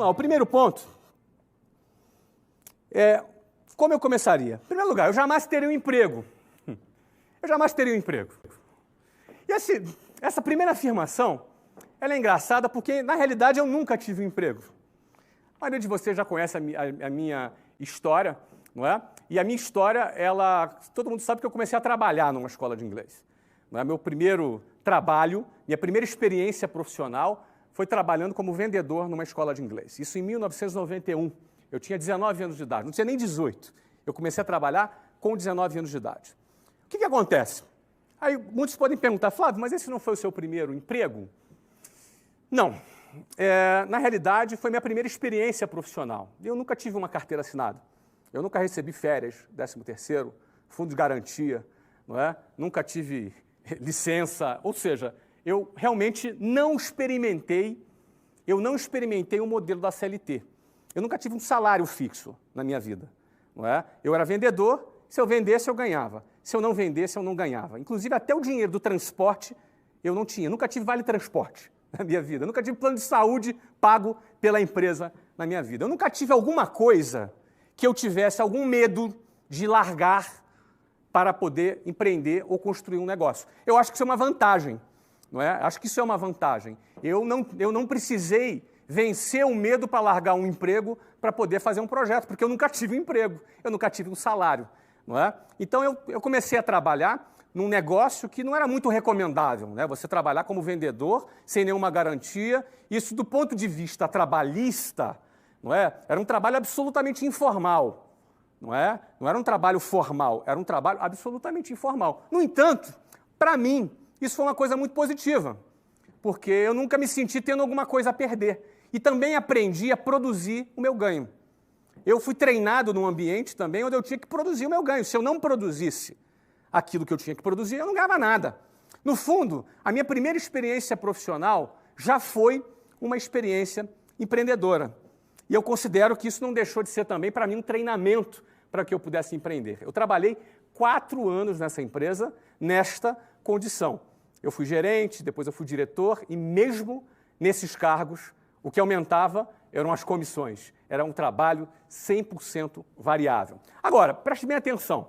Vamos lá, o primeiro ponto é como eu começaria. Em primeiro lugar, eu jamais teria um emprego. Eu jamais teria um emprego. E essa primeira afirmação, ela é engraçada porque, na realidade, eu nunca tive um emprego. A maioria de vocês já conhece a minha história, não é? E a minha história, todo mundo sabe que eu comecei a trabalhar numa escola de inglês. Não é? Meu primeiro trabalho, minha primeira experiência profissional foi trabalhando como vendedor numa escola de inglês. Isso em 1991. Eu tinha 19 anos de idade, não tinha nem 18. Eu comecei a trabalhar com 19 anos de idade. O que acontece? Aí muitos podem perguntar, Flávio, mas esse não foi o seu primeiro emprego? Não. Na realidade, foi minha primeira experiência profissional. Eu nunca tive uma carteira assinada. Eu nunca recebi férias, 13º, fundo de garantia, não é? Nunca tive licença, ou seja, eu realmente não experimentei o modelo da CLT. Eu nunca tive um salário fixo na minha vida, não é? Eu era vendedor, se eu vendesse eu ganhava, se eu não vendesse eu não ganhava. Inclusive até o dinheiro do transporte eu não tinha, nunca tive vale transporte na minha vida, nunca tive plano de saúde pago pela empresa na minha vida. Eu nunca tive alguma coisa que eu tivesse algum medo de largar para poder empreender ou construir um negócio. Eu acho que isso é uma vantagem, não é? Acho que isso é uma vantagem. Eu não precisei vencer o medo para largar um emprego para poder fazer um projeto, porque eu nunca tive um emprego, eu nunca tive um salário, não é? Então eu comecei a trabalhar num negócio que não era muito recomendável, né? Você trabalhar como vendedor sem nenhuma garantia, isso do ponto de vista trabalhista, não é? Era um trabalho absolutamente informal, não é? Não era um trabalho formal, era um trabalho absolutamente informal. No entanto, para mim, isso foi uma coisa muito positiva, porque eu nunca me senti tendo alguma coisa a perder. E também aprendi a produzir o meu ganho. Eu fui treinado num ambiente também onde eu tinha que produzir o meu ganho. Se eu não produzisse aquilo que eu tinha que produzir, eu não ganhava nada. No fundo, a minha primeira experiência profissional já foi uma experiência empreendedora. E eu considero que isso não deixou de ser também, para mim, um treinamento para que eu pudesse empreender. Eu trabalhei 4 anos nessa empresa, nesta condição. Eu fui gerente, depois eu fui diretor, e mesmo nesses cargos, o que aumentava eram as comissões. Era um trabalho 100% variável. Agora, preste bem atenção.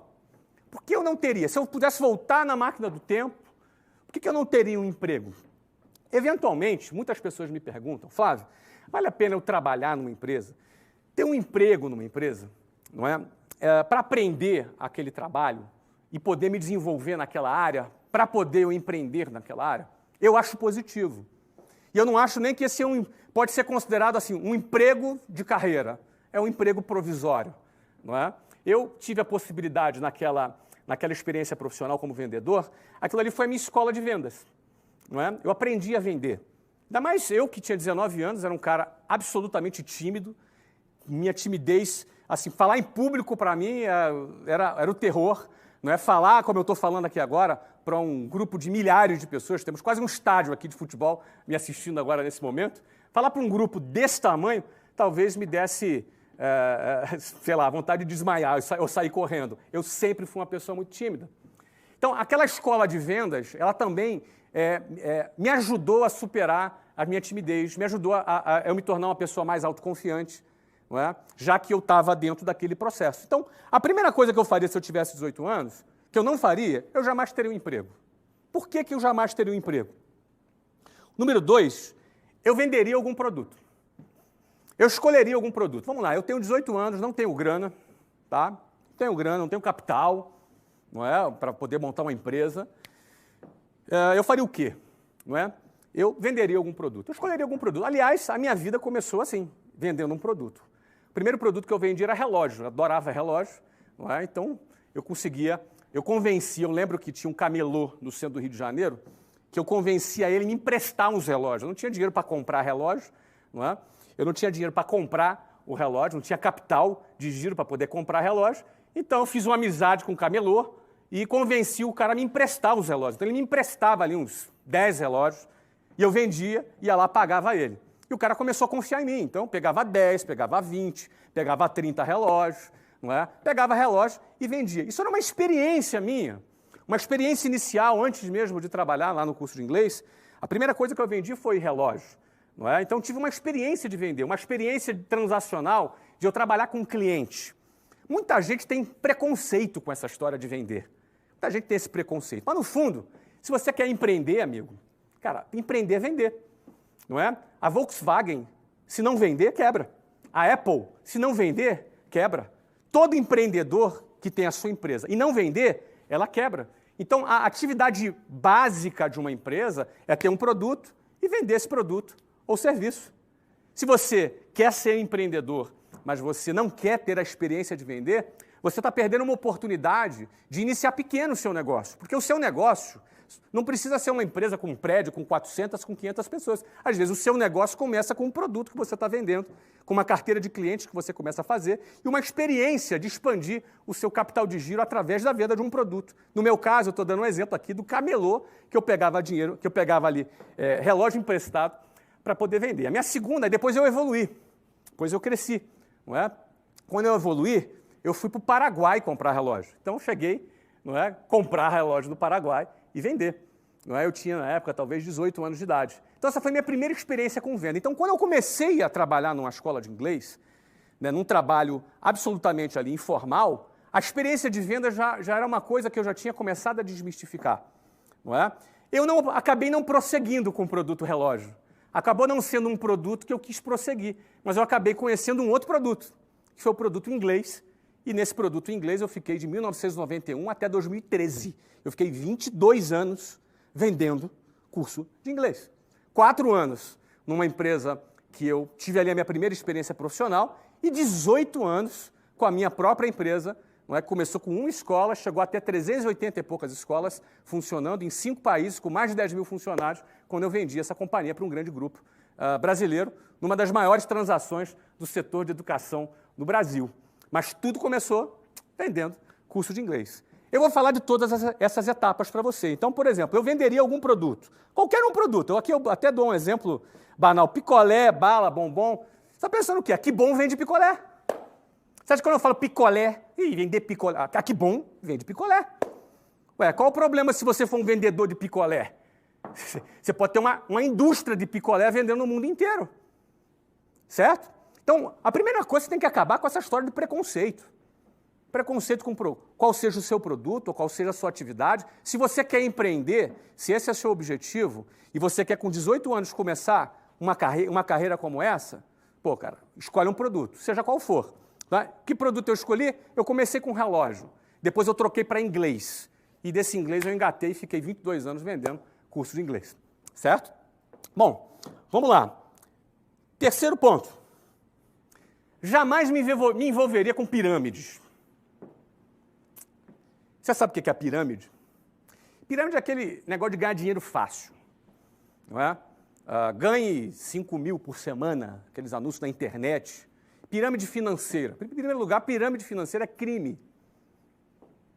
Por que eu não teria? Se eu pudesse voltar na máquina do tempo, por que eu não teria um emprego? Eventualmente, muitas pessoas me perguntam, Flávio, vale a pena eu trabalhar numa empresa, ter um emprego numa empresa, não é? Para aprender aquele trabalho e poder me desenvolver naquela área, para poder eu empreender naquela área? Eu acho positivo. E eu não acho nem que esse pode ser considerado assim, um emprego de carreira. É um emprego provisório, não é? Eu tive a possibilidade naquela experiência profissional como vendedor, aquilo ali foi a minha escola de vendas, não é? Eu aprendi a vender. Ainda mais eu, que tinha 19 anos, era um cara absolutamente tímido, minha timidez, assim, falar em público para mim era o terror, não é? Falar, como eu estou falando aqui agora, para um grupo de milhares de pessoas, temos quase um estádio aqui de futebol me assistindo agora nesse momento, falar para um grupo desse tamanho, talvez me desse, sei lá, vontade de desmaiar, eu sair correndo. Eu sempre fui uma pessoa muito tímida. Então, aquela escola de vendas, ela também me ajudou a superar a minha timidez, me ajudou a eu me tornar uma pessoa mais autoconfiante, não é? Já que eu estava dentro daquele processo. Então, a primeira coisa que eu faria se eu tivesse 18 anos, que eu não faria, eu jamais teria um emprego. Por que eu jamais teria um emprego? Número 2, eu venderia algum produto. Eu escolheria algum produto. Vamos lá, eu tenho 18 anos, não tenho grana, tá? Não tenho grana, não tenho capital, não é? Para poder montar uma empresa. Eu faria o quê? Não é? Eu venderia algum produto. Eu escolheria algum produto. Aliás, a minha vida começou assim, vendendo um produto. O primeiro produto que eu vendi era relógio. Eu adorava relógio, não é? Então, eu convencia, eu lembro que tinha um camelô no centro do Rio de Janeiro, que eu convencia ele a me emprestar uns relógios. Eu não tinha dinheiro para comprar relógio, não é? Eu não tinha dinheiro para comprar o relógio, não tinha capital de giro para poder comprar relógio. Então, eu fiz uma amizade com o camelô e convenci o cara a me emprestar os relógios. Então, ele me emprestava ali uns 10 relógios e eu vendia, ia lá, pagava ele. E o cara começou a confiar em mim. Então, pegava 10, pegava 20, pegava 30 relógios, não é? Pegava relógio e vendia. Isso era uma experiência minha, uma experiência inicial, antes mesmo de trabalhar lá no curso de inglês. A primeira coisa que eu vendi foi relógio, não é? Então, tive uma experiência de vender, uma experiência transacional de eu trabalhar com um cliente. Muita gente tem preconceito com essa história de vender. Muita gente tem esse preconceito. Mas, no fundo, se você quer empreender, amigo, cara, empreender é vender, não é? A Volkswagen, se não vender, quebra. A Apple, se não vender, quebra. Todo empreendedor que tem a sua empresa e não vender, ela quebra. Então, a atividade básica de uma empresa é ter um produto e vender esse produto ou serviço. Se você quer ser empreendedor, mas você não quer ter a experiência de vender, você está perdendo uma oportunidade de iniciar pequeno o seu negócio. Porque o seu negócio não precisa ser uma empresa com um prédio, com 400, com 500 pessoas. Às vezes, o seu negócio começa com um produto que você está vendendo, com uma carteira de clientes que você começa a fazer e uma experiência de expandir o seu capital de giro através da venda de um produto. No meu caso, eu estou dando um exemplo aqui do camelô, que eu pegava dinheiro, que eu pegava ali relógio emprestado para poder vender. A minha segunda, depois eu evoluí, depois eu cresci. Não é? Quando eu evoluí, eu fui para o Paraguai comprar relógio. Então, eu cheguei, não é, comprar relógio no Paraguai e vender. Não é? Eu tinha, na época, talvez 18 anos de idade. Então, essa foi a minha primeira experiência com venda. Então, quando eu comecei a trabalhar numa escola de inglês, né, num trabalho absolutamente ali informal, a experiência de venda já era uma coisa que eu já tinha começado a desmistificar. Não é? Eu acabei não prosseguindo com o produto relógio. Acabou não sendo um produto que eu quis prosseguir, mas eu acabei conhecendo um outro produto, que foi o produto inglês, e nesse produto inglês eu fiquei de 1991 até 2013. Eu fiquei 22 anos vendendo curso de inglês. 4 anos numa empresa que eu tive ali a minha primeira experiência profissional e 18 anos com a minha própria empresa, não é? Começou com uma escola, chegou até 380 e poucas escolas funcionando em 5 países, com mais de 10 mil funcionários, quando eu vendi essa companhia para um grande grupo brasileiro, numa das maiores transações do setor de educação no Brasil. Mas tudo começou vendendo curso de inglês. Eu vou falar de todas essas etapas para você. Então, por exemplo, eu venderia algum produto, qualquer um produto. Aqui eu até dou um exemplo banal, picolé, bala, bombom. Você está pensando o quê? Que bom vende picolé. Você acha que quando eu falo picolé, vender picolé, que bom vende picolé. Ué, qual o problema se você for um vendedor de picolé? Você pode ter uma indústria de picolé vendendo no mundo inteiro. Certo? Então, a primeira coisa, você tem que acabar com essa história de preconceito. Preconceito com qual seja o seu produto, ou qual seja a sua atividade. Se você quer empreender, se esse é o seu objetivo, e você quer com 18 anos começar uma carreira como essa, pô, cara, escolhe um produto, seja qual for. Tá? Que produto eu escolhi? Eu comecei com relógio. Depois eu troquei para inglês. E desse inglês eu engatei e fiquei 22 anos vendendo curso de inglês. Certo? Bom, vamos lá. Terceiro ponto. Jamais me envolveria com pirâmides. Você sabe o que é a pirâmide? Pirâmide é aquele negócio de ganhar dinheiro fácil. Não é? Ganhe 5 mil por semana, aqueles anúncios na internet. Pirâmide financeira. Em primeiro lugar, pirâmide financeira é crime.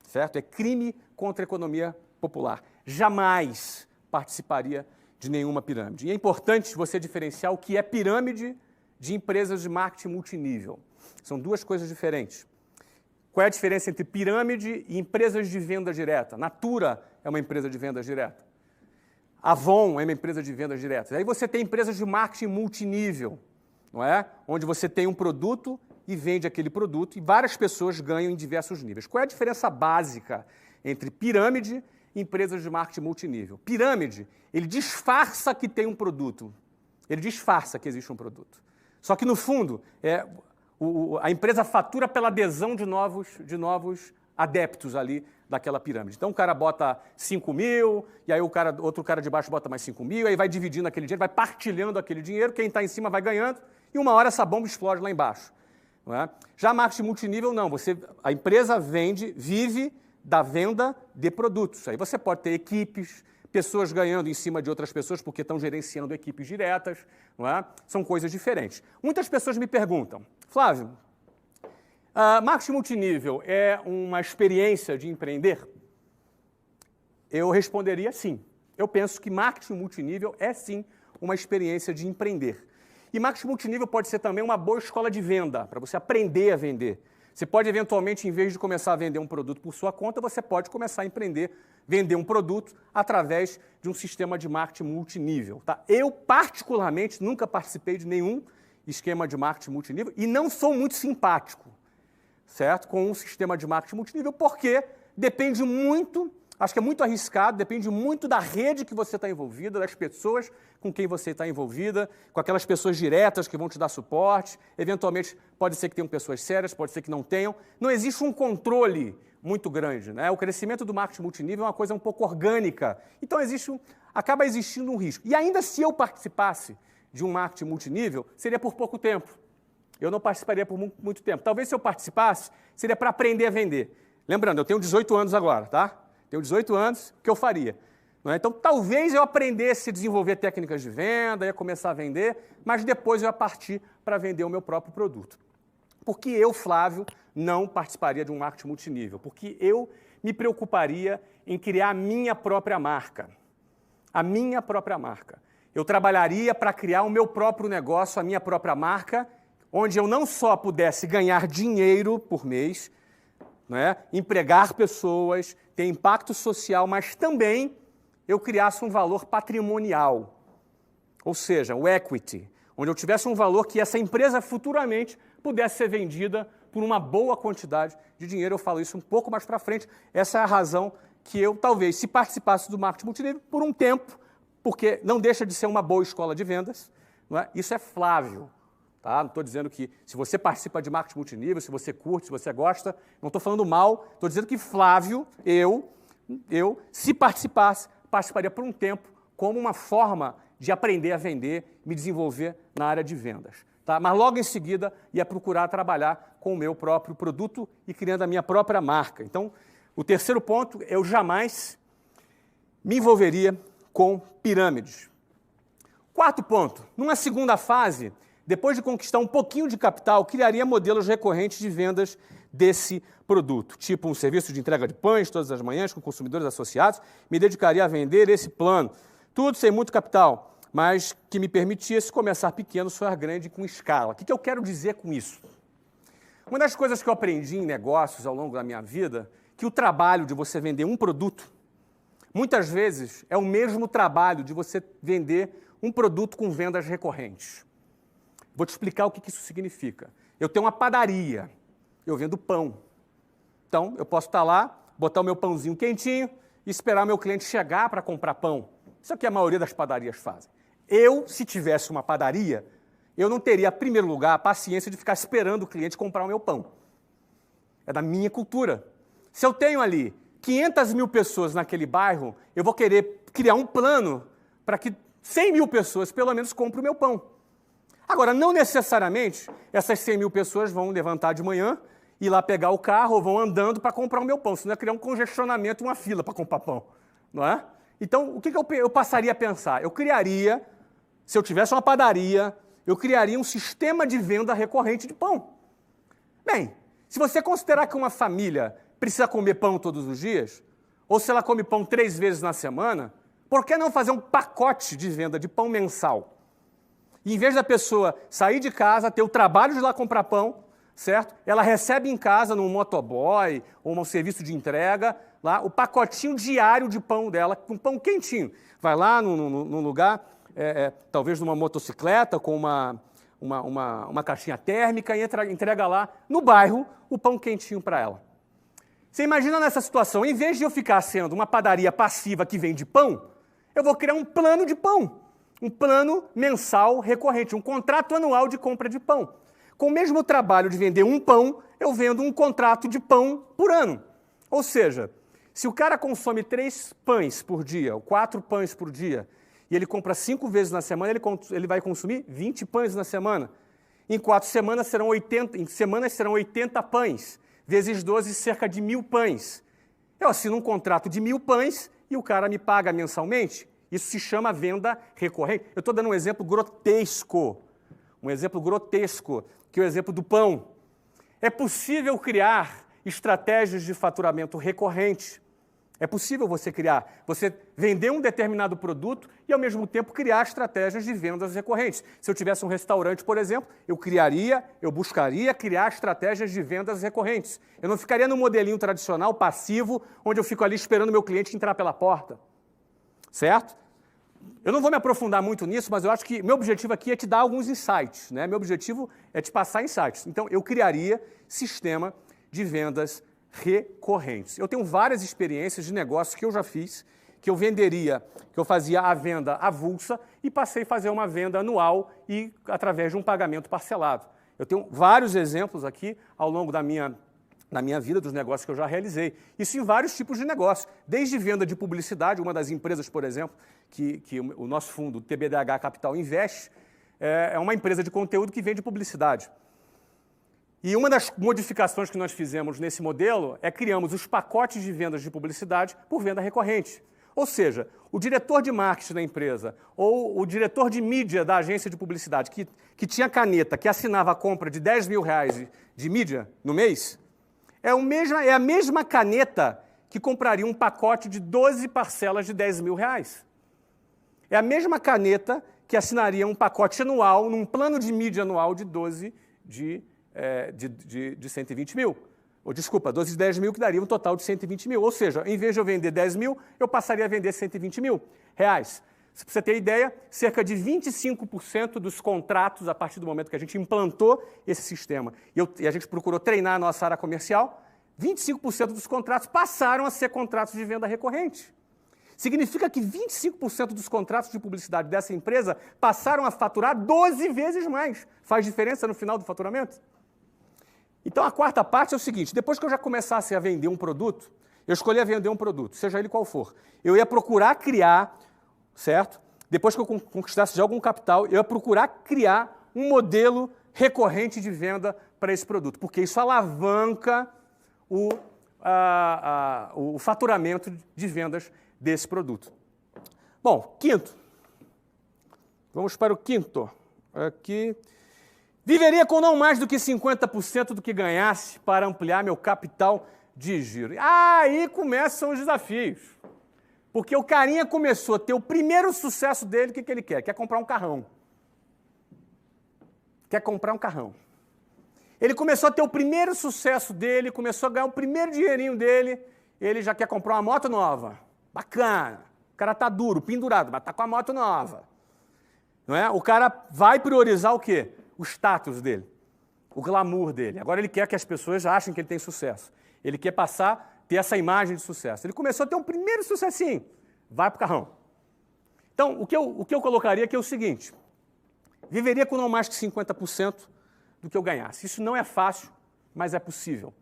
Certo? É crime contra a economia popular. Jamais participaria de nenhuma pirâmide. E é importante você diferenciar o que é pirâmide de empresas de marketing multinível. São duas coisas diferentes. Qual é a diferença entre pirâmide e empresas de venda direta? Natura é uma empresa de venda direta. Avon é uma empresa de vendas diretas. Aí você tem empresas de marketing multinível, não é? Onde você tem um produto e vende aquele produto e várias pessoas ganham em diversos níveis. Qual é a diferença básica entre pirâmide e empresas de marketing multinível? Pirâmide, ele disfarça que tem um produto. Ele disfarça que existe um produto. Só que, no fundo, a empresa fatura pela adesão de novos adeptos ali daquela pirâmide. Então, o cara bota 5 mil, e aí outro cara de baixo bota mais 5 mil, aí vai dividindo aquele dinheiro, vai partilhando aquele dinheiro, quem está em cima vai ganhando, e uma hora essa bomba explode lá embaixo. Não é? Já marketing multinível, não. A empresa vive da venda de produtos. Aí você pode ter equipes, pessoas ganhando em cima de outras pessoas porque estão gerenciando equipes diretas, não é? São coisas diferentes. Muitas pessoas me perguntam, Flávio, marketing multinível é uma experiência de empreender? Eu responderia sim. Eu penso que marketing multinível é sim uma experiência de empreender. E marketing multinível pode ser também uma boa escola de venda, para você aprender a vender. Você pode, eventualmente, em vez de começar a vender um produto por sua conta, você pode começar a empreender vender um produto através de um sistema de marketing multinível. Tá? Eu, particularmente, nunca participei de nenhum esquema de marketing multinível e não sou muito simpático, certo? Com um sistema de marketing multinível, porque depende muito, acho que é muito arriscado, depende muito da rede que você está envolvida, das pessoas com quem você está envolvida, com aquelas pessoas diretas que vão te dar suporte, eventualmente pode ser que tenham pessoas sérias, pode ser que não tenham. Não existe um controle muito grande, né? O crescimento do marketing multinível é uma coisa um pouco orgânica, então acaba existindo um risco. E ainda se eu participasse de um marketing multinível, seria por pouco tempo. Eu não participaria por muito tempo. Talvez se eu participasse, seria para aprender a vender. Lembrando, eu tenho 18 anos agora, tá? Tenho 18 anos, o que eu faria? Não é? Então, talvez eu aprendesse a desenvolver técnicas de venda, ia começar a vender, mas depois eu ia partir para vender o meu próprio produto. Porque eu, Flávio, não participaria de um marketing multinível, porque eu me preocuparia em criar a minha própria marca. A minha própria marca. Eu trabalharia para criar o meu próprio negócio, a minha própria marca, onde eu não só pudesse ganhar dinheiro por mês, né, empregar pessoas, ter impacto social, mas também eu criasse um valor patrimonial, ou seja, o equity, onde eu tivesse um valor que essa empresa futuramente pudesse ser vendida por uma boa quantidade de dinheiro. Eu falo isso um pouco mais para frente. Essa é a razão que eu, talvez, se participasse do marketing multinível por um tempo, porque não deixa de ser uma boa escola de vendas, não é? Isso é Flávio. Tá? Não estou dizendo que se você participa de marketing multinível, se você curte, se você gosta, não estou falando mal, estou dizendo que Flávio, eu, se participasse, participaria por um tempo como uma forma de aprender a vender, me desenvolver na área de vendas. Tá? Mas logo em seguida ia procurar trabalhar com o meu próprio produto e criando a minha própria marca. Então, o terceiro ponto, eu jamais me envolveria com pirâmides. Quarto ponto, numa segunda fase, depois de conquistar um pouquinho de capital, criaria modelos recorrentes de vendas desse produto, tipo um serviço de entrega de pães todas as manhãs com consumidores associados, me dedicaria a vender esse plano, tudo sem muito capital, mas que me permitisse começar pequeno, soar grande com escala. O que eu quero dizer com isso? Uma das coisas que eu aprendi em negócios ao longo da minha vida, que o trabalho de você vender um produto, muitas vezes é o mesmo trabalho de você vender um produto com vendas recorrentes. Vou te explicar o que isso significa. Eu tenho uma padaria, eu vendo pão. Então, eu posso estar lá, botar o meu pãozinho quentinho e esperar o meu cliente chegar para comprar pão. Isso é o que a maioria das padarias fazem. Eu, se tivesse uma padaria, eu não teria, em primeiro lugar, a paciência de ficar esperando o cliente comprar o meu pão. É da minha cultura. Se eu tenho ali 500 mil pessoas naquele bairro, eu vou querer criar um plano para que 100 mil pessoas, pelo menos, comprem o meu pão. Agora, não necessariamente essas 100 mil pessoas vão levantar de manhã, ir lá pegar o carro ou vão andando para comprar o meu pão, senão ia criar um congestionamento, uma fila para comprar pão, não é? Então, o que eu passaria a pensar? Eu criaria, se eu tivesse uma padaria, eu criaria um sistema de venda recorrente de pão. Bem, se você considerar que uma família precisa comer pão todos os dias, ou se ela come pão 3 vezes na semana, por que não fazer um pacote de venda de pão mensal? E, em vez da pessoa sair de casa, ter o trabalho de ir lá comprar pão, certo? Ela recebe em casa, num motoboy ou num serviço de entrega, lá, o pacotinho diário de pão dela, com pão quentinho. Vai lá num lugar, talvez numa motocicleta, com uma caixinha térmica, e entrega lá, no bairro, o pão quentinho para ela. Você imagina nessa situação, em vez de eu ficar sendo uma padaria passiva que vende pão, eu vou criar um plano de pão. Um plano mensal recorrente, um contrato anual de compra de pão. Com o mesmo trabalho de vender um pão, eu vendo um contrato de pão por ano. Ou seja, se o cara consome 3 pães por dia, ou 4 pães por dia, e ele compra 5 vezes na semana, ele vai consumir 20 pães na semana. Em 4 semanas serão 80 pães, vezes 12, cerca de 1.000 pães. Eu assino um contrato de 1.000 pães e o cara me paga mensalmente. Isso se chama venda recorrente. Eu estou dando um exemplo grotesco, que é o exemplo do pão. É possível criar estratégias de faturamento recorrente, É possível você vender um determinado produto e, ao mesmo tempo, criar estratégias de vendas recorrentes. Se eu tivesse um restaurante, por exemplo, eu buscaria criar estratégias de vendas recorrentes. Eu não ficaria no modelinho tradicional, passivo, onde eu fico ali esperando o meu cliente entrar pela porta. Certo? Eu não vou me aprofundar muito nisso, mas eu acho que meu objetivo aqui é te dar alguns insights, né? Meu objetivo é te passar insights. Então, eu criaria sistema de vendas recorrentes. Eu tenho várias experiências de negócios que eu já fiz, que eu fazia a venda avulsa e passei a fazer uma venda anual e através de um pagamento parcelado. Eu tenho vários exemplos aqui ao longo da minha vida, dos negócios que eu já realizei. Isso em vários tipos de negócios, desde venda de publicidade, uma das empresas, por exemplo, que o nosso fundo, o TBDH Capital, investe, é uma empresa de conteúdo que vende publicidade. E uma das modificações que nós fizemos nesse modelo é criamos os pacotes de vendas de publicidade por venda recorrente. Ou seja, o diretor de marketing da empresa ou o diretor de mídia da agência de publicidade que tinha caneta, que assinava a compra de R$10 mil de mídia no mês, é a mesma caneta que compraria um pacote de 12 parcelas de R$10 mil. É a mesma caneta que assinaria um pacote anual, num plano de mídia anual de 12 de 120 mil. Ou, desculpa, 12 de 10 mil que daria um total de 120 mil. Ou seja, em vez de eu vender 10 mil, eu passaria a vender 120 mil reais. Para você ter ideia, cerca de 25% dos contratos, a partir do momento que a gente implantou esse sistema, e a gente procurou treinar a nossa área comercial, 25% dos contratos passaram a ser contratos de venda recorrente. Significa que 25% dos contratos de publicidade dessa empresa passaram a faturar 12 vezes mais. Faz diferença no final do faturamento? Então, a quarta parte é o seguinte: depois que eu já começasse a vender um produto, eu escolhia vender um produto, seja ele qual for. Eu ia procurar criar, certo? Depois que eu conquistasse já algum capital, eu ia procurar criar um modelo recorrente de venda para esse produto, porque isso alavanca o faturamento de vendas desse produto. Bom, quinto. Vamos para o quinto. Aqui. Viveria com não mais do que 50% do que ganhasse para ampliar meu capital de giro. Aí começam os desafios. Porque o carinha começou a ter o primeiro sucesso dele, o que ele quer? Quer comprar um carrão. Quer comprar um carrão. Ele começou a ter o primeiro sucesso dele, começou a ganhar o primeiro dinheirinho dele, ele já quer comprar uma moto nova. Bacana. O cara tá duro, pendurado, mas tá com a moto nova. Não é? O cara vai priorizar o quê? O status dele, o glamour dele. Agora ele quer que as pessoas achem que ele tem sucesso. Ele quer ter essa imagem de sucesso. Ele começou a ter um primeiro sucessinho. Vai pro carrão. Então, o que eu colocaria aqui é o seguinte: viveria com não mais que 50% do que eu ganhasse. Isso não é fácil, mas é possível.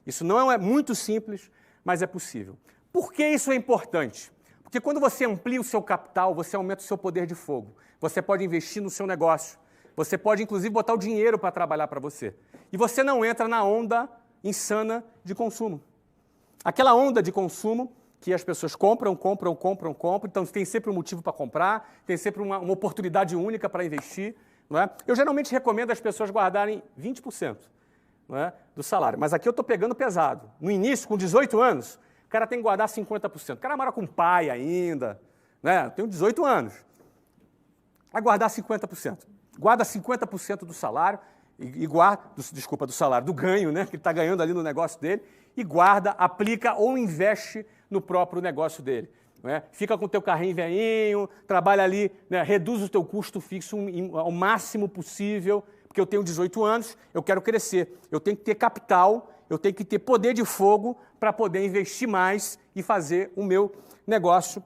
Isso não é muito simples, mas é possível. Por que isso é importante? Porque quando você amplia o seu capital, você aumenta o seu poder de fogo. Você pode investir no seu negócio. Você pode, inclusive, botar o dinheiro para trabalhar para você. E você não entra na onda insana de consumo. Aquela onda de consumo que as pessoas compram. Então, tem sempre um motivo para comprar, tem sempre uma oportunidade única para investir. Não é? Eu geralmente recomendo as pessoas guardarem 20%, não é, do salário. Mas aqui eu estou pegando pesado. No início, com 18 anos, o cara tem que guardar 50%. O cara mora com pai ainda. Né? Tem 18 anos. Vai guardar 50%. Guarda 50% do salário, do salário, do ganho, né, que ele está ganhando ali no negócio dele, e guarda, aplica ou investe no próprio negócio dele. Não é? Fica com o teu carrinho velhinho, trabalha ali, né, reduz o teu custo fixo ao máximo possível, porque eu tenho 18 anos, eu quero crescer, eu tenho que ter capital, eu tenho que ter poder de fogo para poder investir mais e fazer o meu negócio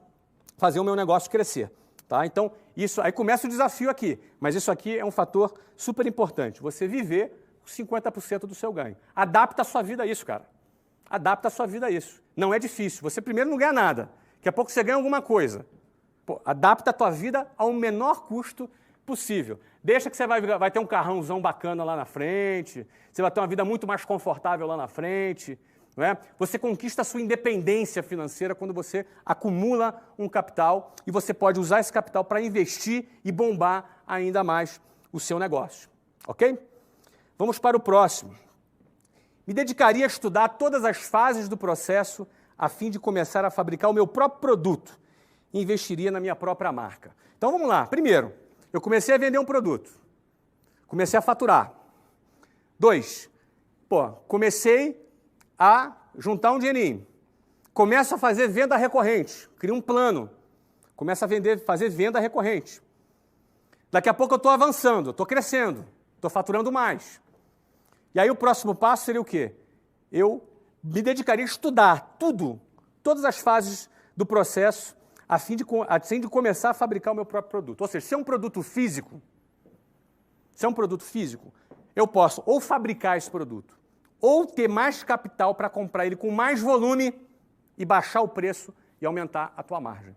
crescer. Tá? Então, isso aí começa o desafio aqui, mas isso aqui é um fator super importante. Você viver 50% do seu ganho. Adapta a sua vida a isso, cara. Adapta a sua vida a isso. Não é difícil. Você primeiro não ganha nada. Daqui a pouco você ganha alguma coisa. Pô, adapta a tua vida ao menor custo possível. Deixa que você vai ter um carrãozão bacana lá na frente, você vai ter uma vida muito mais confortável lá na frente. Não é? Você conquista a sua independência financeira quando você acumula um capital e você pode usar esse capital para investir e bombar ainda mais o seu negócio. Ok? Vamos para o próximo. Me dedicaria a estudar todas as fases do processo a fim de começar a fabricar o meu próprio produto. Investiria na minha própria marca. Então vamos lá. Primeiro, eu comecei a vender um produto. Comecei a faturar. 2, comecei a juntar um dinheirinho. Começo a fazer venda recorrente. Crio um plano. Começo a fazer venda recorrente. Daqui a pouco eu estou avançando, estou crescendo, estou faturando mais. E aí o próximo passo seria o quê? Eu me dedicaria a estudar todas as fases do processo, a fim de começar a fabricar o meu próprio produto. Ou seja, se é um produto físico, eu posso ou fabricar esse produto, ou ter mais capital para comprar ele com mais volume e baixar o preço e aumentar a tua margem.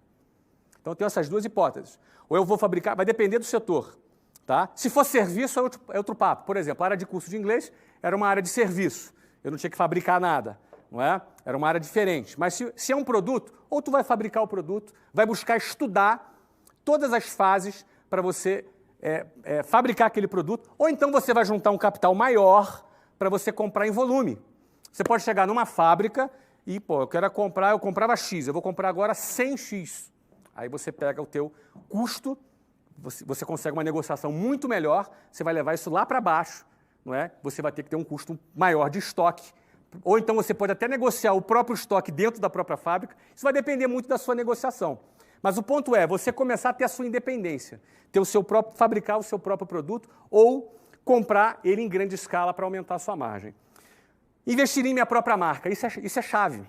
Então, eu tenho essas duas hipóteses. Ou eu vou fabricar, vai depender do setor. Tá? Se for serviço, é outro papo. Por exemplo, a área de curso de inglês era uma área de serviço. Eu não tinha que fabricar nada. Não é? Era uma área diferente. Mas se é um produto, ou tu vai fabricar o produto, vai buscar estudar todas as fases para você fabricar aquele produto, ou então você vai juntar um capital maior para você comprar em volume. Você pode chegar numa fábrica e, eu comprava X, eu vou comprar agora 100X. Aí você pega o teu custo, você consegue uma negociação muito melhor, você vai levar isso lá para baixo, não é? Você vai ter que ter um custo maior de estoque, ou então você pode até negociar o próprio estoque dentro da própria fábrica, isso vai depender muito da sua negociação. Mas o ponto é você começar a ter a sua independência, fabricar o seu próprio produto ou comprar ele em grande escala para aumentar a sua margem. Investir em minha própria marca, isso é chave.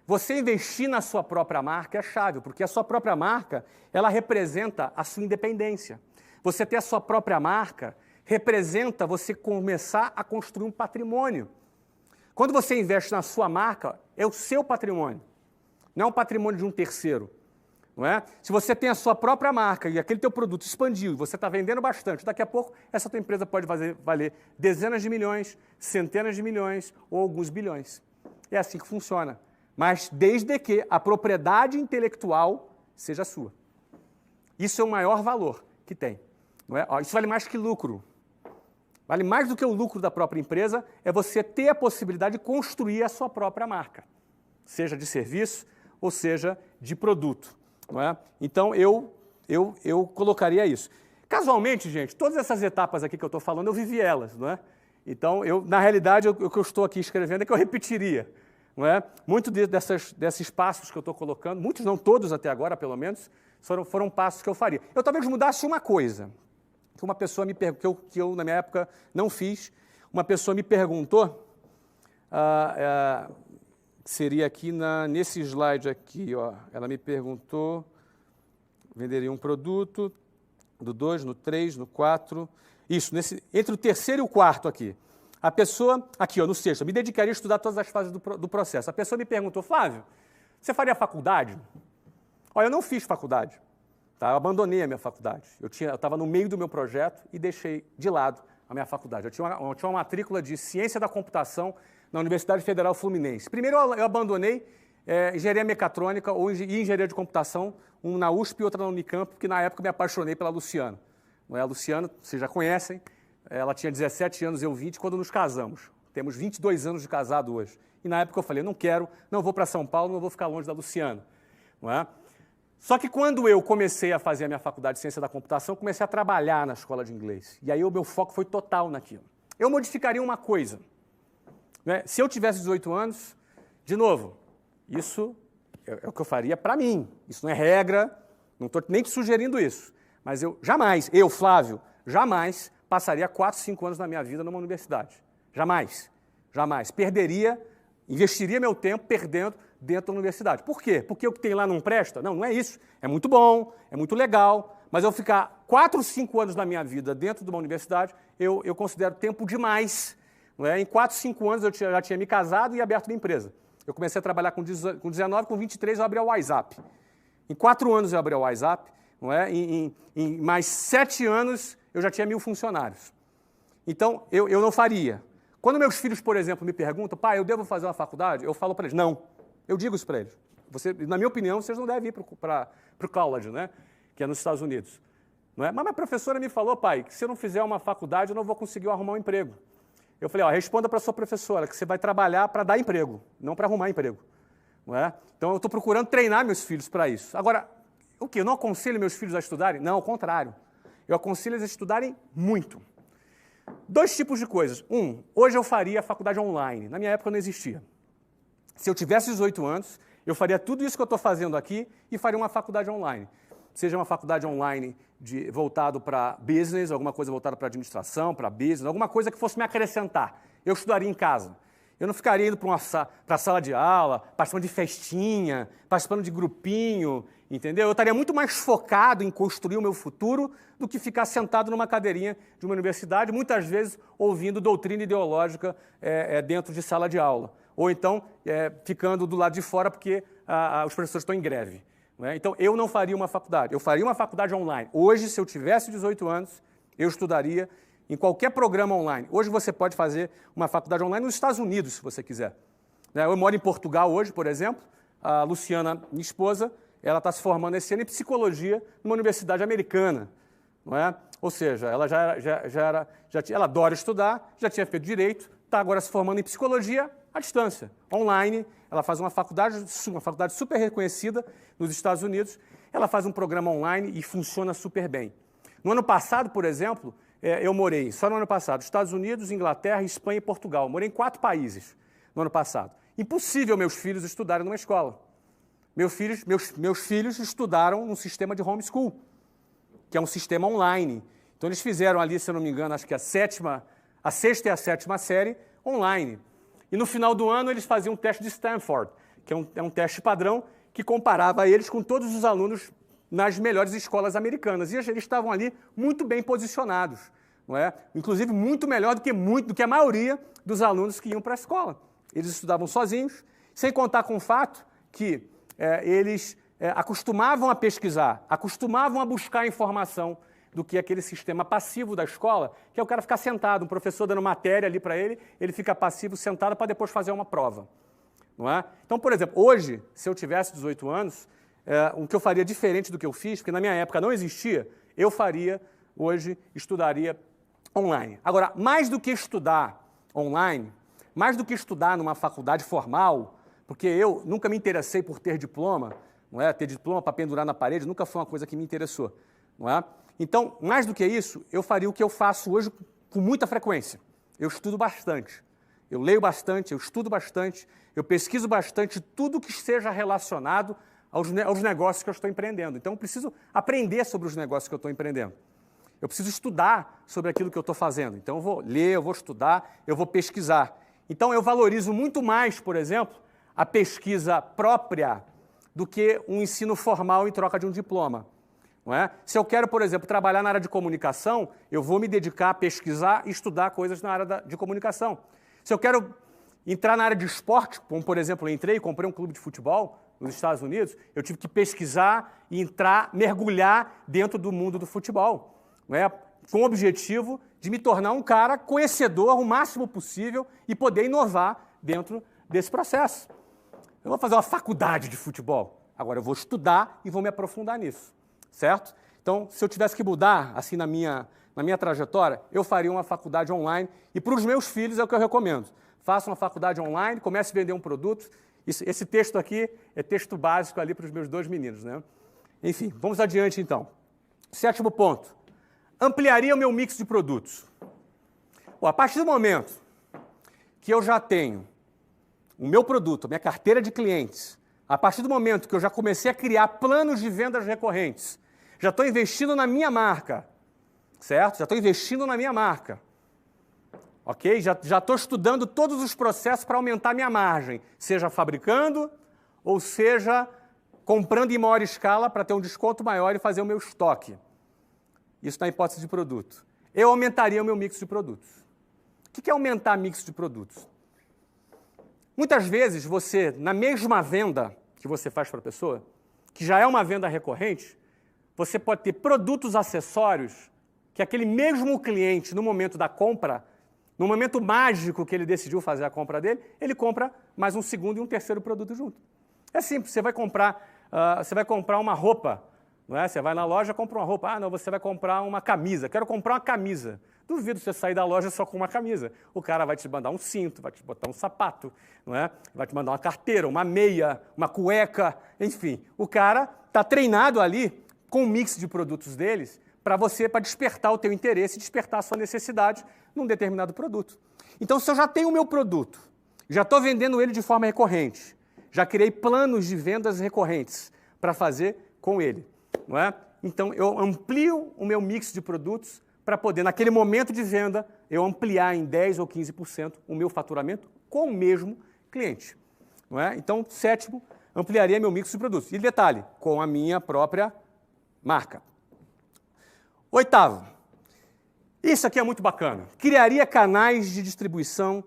Você investir na sua própria marca é chave, porque a sua própria marca, ela representa a sua independência. Você ter a sua própria marca representa você começar a construir um patrimônio. Quando você investe na sua marca, é o seu patrimônio, não é um patrimônio de um terceiro. Não é? Se você tem a sua própria marca e aquele teu produto expandiu e você está vendendo bastante, daqui a pouco essa tua empresa pode valer dezenas de milhões, centenas de milhões ou alguns bilhões. É assim que funciona. Mas desde que a propriedade intelectual seja sua. Isso é o maior valor que tem. Não é? Isso vale mais que lucro. Vale mais do que o lucro da própria empresa, é você ter a possibilidade de construir a sua própria marca. Seja de serviço ou seja de produto. Não é? Então, eu colocaria isso. Casualmente, gente, todas essas etapas aqui que eu estou falando, eu vivi elas. Não é? Então, na realidade, o que eu estou aqui escrevendo é que eu repetiria. Não é? Muitos desses passos que eu estou colocando, muitos não, todos até agora, pelo menos, foram passos que eu faria. Eu talvez mudasse uma coisa, que uma pessoa me perguntou, que eu, na minha época, não fiz. Uma pessoa me perguntou, seria aqui nesse slide aqui, ó, ela me perguntou, venderia um produto, do 2, no 3, no 4, isso, entre o terceiro e o quarto aqui. A pessoa, aqui, ó, no sexto, me dedicaria a estudar todas as fases do processo. A pessoa me perguntou, Flávio, você faria faculdade? Olha, eu não fiz faculdade, tá? Eu abandonei a minha faculdade. Eu estava no meio do meu projeto e deixei de lado a minha faculdade. Eu tinha uma matrícula de Ciência da Computação na Universidade Federal Fluminense. Primeiro eu abandonei Engenharia Mecatrônica e Engenharia de Computação, um na USP e outra na Unicamp, porque na época eu me apaixonei pela Luciana. Não é? A Luciana, vocês já conhecem, ela tinha 17 anos, eu 20, quando nos casamos. Temos 22 anos de casado hoje. E na época eu falei, não vou para São Paulo, não vou ficar longe da Luciana. Não é? Só que quando eu comecei a fazer a minha faculdade de Ciência da Computação, eu comecei a trabalhar na escola de inglês. E aí o meu foco foi total naquilo. Eu modificaria uma coisa. Né? Se eu tivesse 18 anos, de novo, isso é o que eu faria para mim. Isso não é regra, não estou nem te sugerindo isso. Mas eu, Flávio, jamais passaria 4, 5 anos da minha vida numa universidade. Jamais. Jamais. Investiria meu tempo perdendo dentro da universidade. Por quê? Porque o que tem lá não presta? Não é isso. É muito bom, é muito legal, mas eu ficar 4, 5 anos da minha vida dentro de uma universidade, eu considero tempo demais. Não é? Em 4, 5 anos eu já tinha me casado e aberto minha empresa. Eu comecei a trabalhar com 19, com 23 eu abri a WhatsApp. Em 4 anos eu abri a WhatsApp, não é? Em mais 7 anos eu já tinha 1.000 funcionários. Então, eu não faria. Quando meus filhos, por exemplo, me perguntam, pai, eu devo fazer uma faculdade? Eu falo para eles, não. Eu digo isso para eles. Na minha opinião, vocês não devem ir para o college, né? Que é nos Estados Unidos. Não é? Mas minha professora me falou, pai, que se eu não fizer uma faculdade, eu não vou conseguir arrumar um emprego. Eu falei, responda para a sua professora que você vai trabalhar para dar emprego, não para arrumar emprego. não é? Então, eu estou procurando treinar meus filhos para isso. Agora, o quê? Eu não aconselho meus filhos a estudarem? Não, ao contrário. Eu aconselho eles a estudarem muito. 2 tipos de coisas. Hoje eu faria a faculdade online. Na minha época não existia. Se eu tivesse 18 anos, eu faria tudo isso que eu estou fazendo aqui e faria uma faculdade online. Seja uma faculdade online voltado para business, alguma coisa voltada para administração, para business, alguma coisa que fosse me acrescentar. Eu estudaria em casa. Eu não ficaria indo para a sala de aula, participando de festinha, participando de grupinho, entendeu? Eu estaria muito mais focado em construir o meu futuro do que ficar sentado numa cadeirinha de uma universidade, muitas vezes ouvindo doutrina ideológica dentro de sala de aula. Ou então ficando do lado de fora porque os professores estão em greve. Não é? Então, eu não faria uma faculdade. Eu faria uma faculdade online. Hoje, se eu tivesse 18 anos, eu estudaria em qualquer programa online. Hoje você pode fazer uma faculdade online nos Estados Unidos, se você quiser. Eu moro em Portugal hoje, por exemplo. A Luciana, minha esposa, ela está se formando esse ano em psicologia numa universidade americana. Não é? Ou seja, ela ela adora estudar, já tinha feito direito, está agora se formando em psicologia à distância, online. Ela faz uma faculdade super reconhecida nos Estados Unidos. Ela faz um programa online e funciona super bem. No ano passado, por exemplo, eu morei, só no ano passado, Estados Unidos, Inglaterra, Espanha e Portugal. Morei em 4 países no ano passado. Impossível meus filhos estudarem numa escola. Meus filhos estudaram num sistema de homeschool, que é um sistema online. Então, eles fizeram ali, se eu não me engano, acho que a 6ª e a 7ª série online. E no final do ano, eles faziam um teste de Stanford, que é um teste padrão que comparava eles com todos os alunos nas melhores escolas americanas. E eles estavam ali muito bem posicionados, não é? Inclusive muito melhor do que a maioria dos alunos que iam para a escola. Eles estudavam sozinhos, sem contar com o fato que eles acostumavam a pesquisar, acostumavam a buscar informação do que aquele sistema passivo da escola, que é o cara ficar sentado, um professor dando matéria ali para ele, ele fica passivo sentado para depois fazer uma prova. Não é? Então, por exemplo, hoje, se eu tivesse 18 anos, o que eu faria diferente do que eu fiz, porque na minha época não existia, eu faria, hoje, estudaria online. Agora, mais do que estudar online, mais do que estudar numa faculdade formal, porque eu nunca me interessei por ter diploma, não é? Ter diploma para pendurar na parede nunca foi uma coisa que me interessou, não é? Então, mais do que isso, eu faria o que eu faço hoje com muita frequência. Eu estudo bastante, eu leio bastante, eu estudo bastante, eu pesquiso bastante tudo que seja relacionado aos negócios que eu estou empreendendo. Então, eu preciso aprender sobre os negócios que eu estou empreendendo. Eu preciso estudar sobre aquilo que eu estou fazendo. Então, eu vou ler, eu vou estudar, eu vou pesquisar. Então, eu valorizo muito mais, por exemplo, a pesquisa própria do que um ensino formal em troca de um diploma. Não é? Se eu quero, por exemplo, trabalhar na área de comunicação, eu vou me dedicar a pesquisar e estudar coisas na área de comunicação. Se eu quero entrar na área de esporte, como, por exemplo, eu entrei e comprei um clube de futebol nos Estados Unidos, eu tive que pesquisar e entrar, mergulhar dentro do mundo do futebol, não é? Com o objetivo de me tornar um cara conhecedor o máximo possível e poder inovar dentro desse processo. Eu vou fazer uma faculdade de futebol. Agora eu vou estudar e vou me aprofundar nisso, certo? Então, se eu tivesse que mudar, assim, na minha trajetória, eu faria uma faculdade online e para os meus filhos é o que eu recomendo. Faça uma faculdade online, comece a vender um produto. Esse texto aqui é texto básico ali para os meus 2 meninos, né? Enfim, vamos adiante então. 7º ponto. Ampliaria o meu mix de produtos. Bom, a partir do momento que eu já tenho o meu produto, a minha carteira de clientes, a partir do momento que eu já comecei a criar planos de vendas recorrentes, já estou investindo na minha marca, certo? Já estou investindo na minha marca. Ok? Já estou estudando todos os processos para aumentar minha margem, seja fabricando ou seja comprando em maior escala para ter um desconto maior e fazer o meu estoque. Isso na hipótese de produto. Eu aumentaria o meu mix de produtos. O que é aumentar mix de produtos? Muitas vezes você, na mesma venda que você faz para a pessoa, que já é uma venda recorrente, você pode ter produtos acessórios que aquele mesmo cliente, no momento da compra, no momento mágico que ele decidiu fazer a compra dele, ele compra mais um segundo e um terceiro produto junto. É simples, você vai comprar uma roupa Não é? Você vai na loja, compra uma roupa. Ah, não, você vai comprar uma camisa. Quero comprar uma camisa. Duvido você sair da loja só com uma camisa. O cara vai te mandar um cinto, vai te botar um sapato, não é? Vai te mandar uma carteira, uma meia, uma cueca, enfim. O cara está treinado ali com um mix de produtos deles para despertar o teu interesse, despertar a sua necessidade num determinado produto. Então, se eu já tenho o meu produto, já estou vendendo ele de forma recorrente, já criei planos de vendas recorrentes para fazer com ele, não é? Então, eu amplio o meu mix de produtos para poder, naquele momento de venda, eu ampliar em 10% ou 15% o meu faturamento com o mesmo cliente. Não é? Então, sétimo, ampliaria meu mix de produtos. E detalhe, com a minha própria marca. Oitavo, isso aqui é muito bacana. Criaria canais de distribuição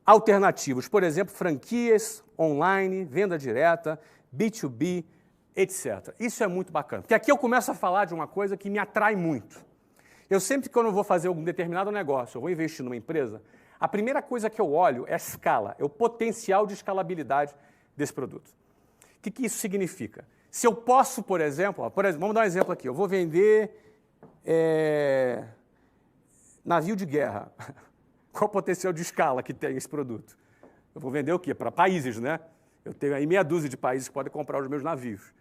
alternativos. Por exemplo, franquias online, venda direta, B2B, etc. Isso é muito bacana. Porque aqui eu começo a falar de uma coisa que me atrai muito. Eu sempre, quando eu vou fazer algum determinado negócio, eu vou investir numa empresa, a primeira coisa que eu olho é a escala, é o potencial de escalabilidade desse produto. O que isso significa? Se eu posso, por exemplo, vamos dar um exemplo aqui, eu vou vender navio de guerra. Qual o potencial de escala que tem esse produto? Eu vou vender o quê? Para países, né? Eu tenho aí meia dúzia de países que podem comprar os meus navios.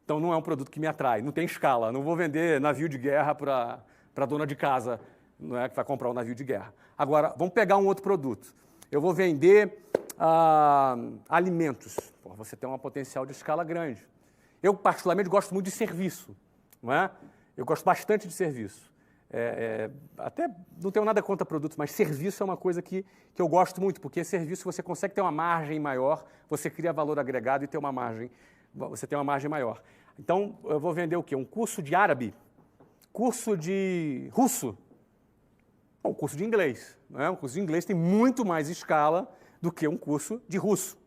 Então não é um produto que me atrai, não tem escala. Não vou vender navio de guerra para a dona de casa, não é, que vai comprar um navio de guerra. Agora, vamos pegar um outro produto. Eu vou vender alimentos. Pô, você tem um potencial de escala grande. Eu, particularmente, gosto muito de serviço. Não é? Eu gosto bastante de serviço. Até não tenho nada contra produtos, mas serviço é uma coisa que eu gosto muito, porque serviço você consegue ter uma margem maior, você cria valor agregado e você tem uma margem maior. Então, eu vou vender o quê? Um curso de árabe, curso de russo, um curso de inglês. Não é? Um curso de inglês tem muito mais escala do que um curso de russo,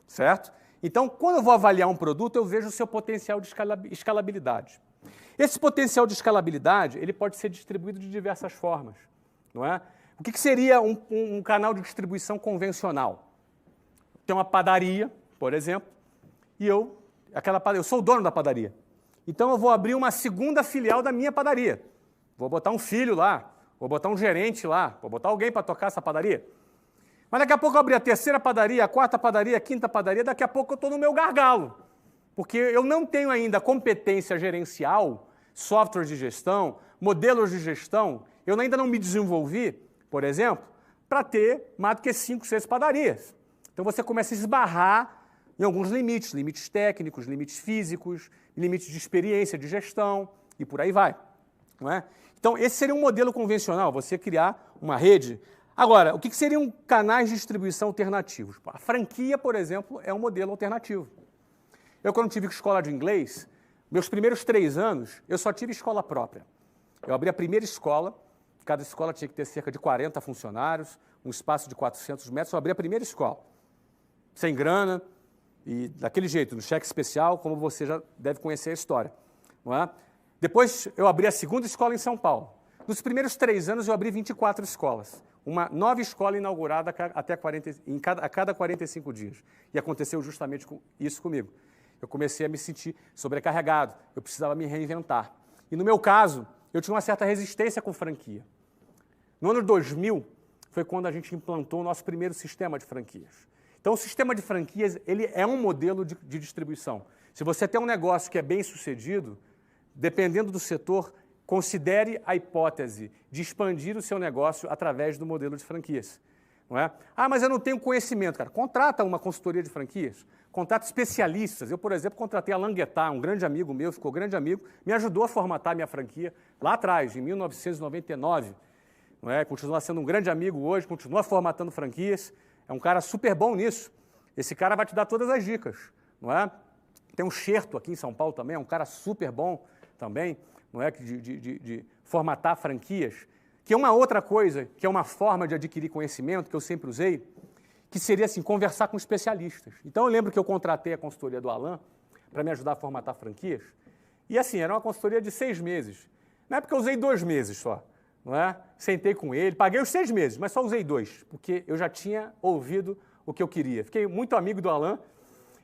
certo? Então, quando eu vou avaliar um produto, eu vejo o seu potencial de escalabilidade. Esse potencial de escalabilidade, ele pode ser distribuído de diversas formas, não é? O que seria um canal de distribuição convencional? Tem uma padaria, por exemplo, e eu sou o dono da padaria. Então, eu vou abrir uma segunda filial da minha padaria. Vou botar um filho lá, vou botar um gerente lá, vou botar alguém para tocar essa padaria. Mas daqui a pouco eu abri a terceira padaria, a quarta padaria, a quinta padaria, daqui a pouco eu estou no meu gargalo. Porque eu não tenho ainda competência gerencial, software de gestão, modelos de gestão, eu ainda não me desenvolvi, por exemplo, para ter mais do que 5, 6 padarias. Então você começa a esbarrar em alguns limites, limites técnicos, limites físicos, limites de experiência, de gestão, e por aí vai. Não é? Então esse seria um modelo convencional, você criar uma rede. Agora, o que seriam canais de distribuição alternativos? A franquia, por exemplo, é um modelo alternativo. Eu, quando tive escola de inglês, meus primeiros 3 anos, eu só tive escola própria. Eu abri a primeira escola, cada escola tinha que ter cerca de 40 funcionários, um espaço de 400 metros, eu abri a primeira escola. Sem grana e daquele jeito, no cheque especial, como você já deve conhecer a história. Não é? Depois, eu abri a segunda escola em São Paulo. Nos primeiros 3 anos, eu abri 24 escolas. Uma nova escola inaugurada a cada 45 dias. E aconteceu justamente isso comigo. Eu comecei a me sentir sobrecarregado, eu precisava me reinventar. E no meu caso, eu tinha uma certa resistência com franquia. No ano 2000, foi quando a gente implantou o nosso primeiro sistema de franquias. Então, o sistema de franquias, ele é um modelo de distribuição. Se você tem um negócio que é bem sucedido, dependendo do setor, considere a hipótese de expandir o seu negócio através do modelo de franquias. Não é? Ah, mas eu não tenho conhecimento, cara. Contrata uma consultoria de franquias, contrata especialistas. Eu, por exemplo, contratei a Languetá, um grande amigo meu, ficou grande amigo, me ajudou a formatar a minha franquia lá atrás, em 1999. Não é? Continua sendo um grande amigo hoje, continua formatando franquias. É um cara super bom nisso. Esse cara vai te dar todas as dicas. Não é? Tem um Xerto aqui em São Paulo também, é um cara super bom também, não é? De formatar franquias. Que é uma outra coisa, que é uma forma de adquirir conhecimento que eu sempre usei, que seria assim, conversar com especialistas. Então eu lembro que eu contratei a consultoria do Alan para me ajudar a formatar franquias, e assim, era uma consultoria de 6 meses. Na época eu usei 2 meses só, não é? Sentei com ele, paguei os 6 meses, mas só usei 2, porque eu já tinha ouvido o que eu queria. Fiquei muito amigo do Alan,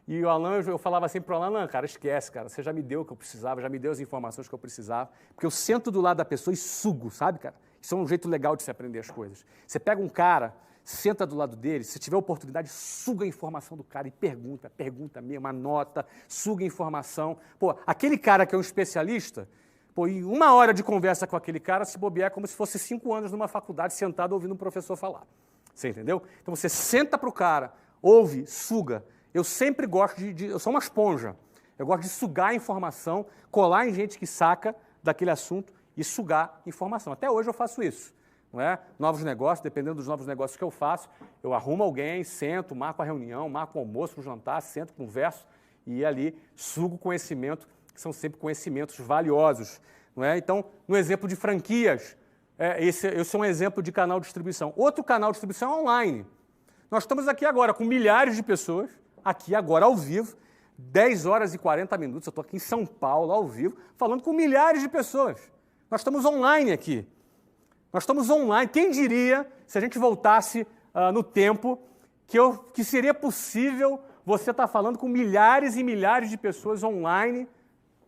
E o Alan, eu falava assim para o Alan, cara, esquece, cara, você já me deu o que eu precisava, já me deu as informações que eu precisava, porque eu sento do lado da pessoa e sugo, sabe, cara? Isso é um jeito legal de se aprender as coisas. Você pega um cara, senta do lado dele, se tiver oportunidade, suga a informação do cara e pergunta mesmo, anota, suga a informação. Pô, aquele cara que é um especialista, pô, em 1 hora de conversa com aquele cara, se bobear, é como se fosse 5 anos numa faculdade sentado ouvindo um professor falar. Você entendeu? Então você senta para o cara, ouve, suga. Eu sempre gosto eu sou uma esponja, eu gosto de sugar a informação, colar em gente que saca daquele assunto e sugar informação. Até hoje eu faço isso, não é? Novos negócios, dependendo dos novos negócios que eu faço, eu arrumo alguém, sento, marco a reunião, marco o almoço, o jantar, sento, converso e ali sugo conhecimento, que são sempre conhecimentos valiosos, não é? Então, no exemplo de franquias, esse é um exemplo de canal de distribuição. Outro canal de distribuição é online. Nós estamos aqui agora com milhares de pessoas, aqui agora ao vivo, 10 horas e 40 minutos, eu estou aqui em São Paulo, ao vivo, falando com milhares de pessoas. Nós estamos online aqui. Nós estamos online. Quem diria, se a gente voltasse no tempo, que seria possível você estar falando com milhares e milhares de pessoas online,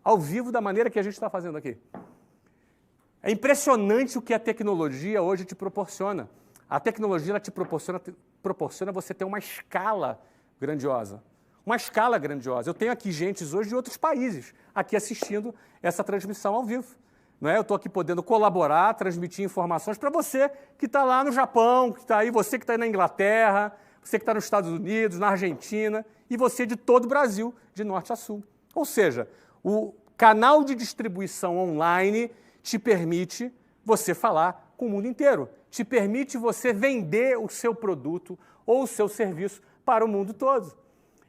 ao vivo, da maneira que a gente está fazendo aqui. É impressionante o que a tecnologia hoje te proporciona. A tecnologia ela te proporciona você ter uma escala grandiosa. Uma escala grandiosa. Eu tenho aqui gente hoje de outros países aqui assistindo essa transmissão ao vivo. Não é? Eu estou aqui podendo colaborar, transmitir informações para você que está lá no Japão, que está aí, você que está aí na Inglaterra, você que está nos Estados Unidos, na Argentina, e você de todo o Brasil, de norte a sul. Ou seja, o canal de distribuição online te permite você falar com o mundo inteiro, te permite você vender o seu produto ou o seu serviço para o mundo todo.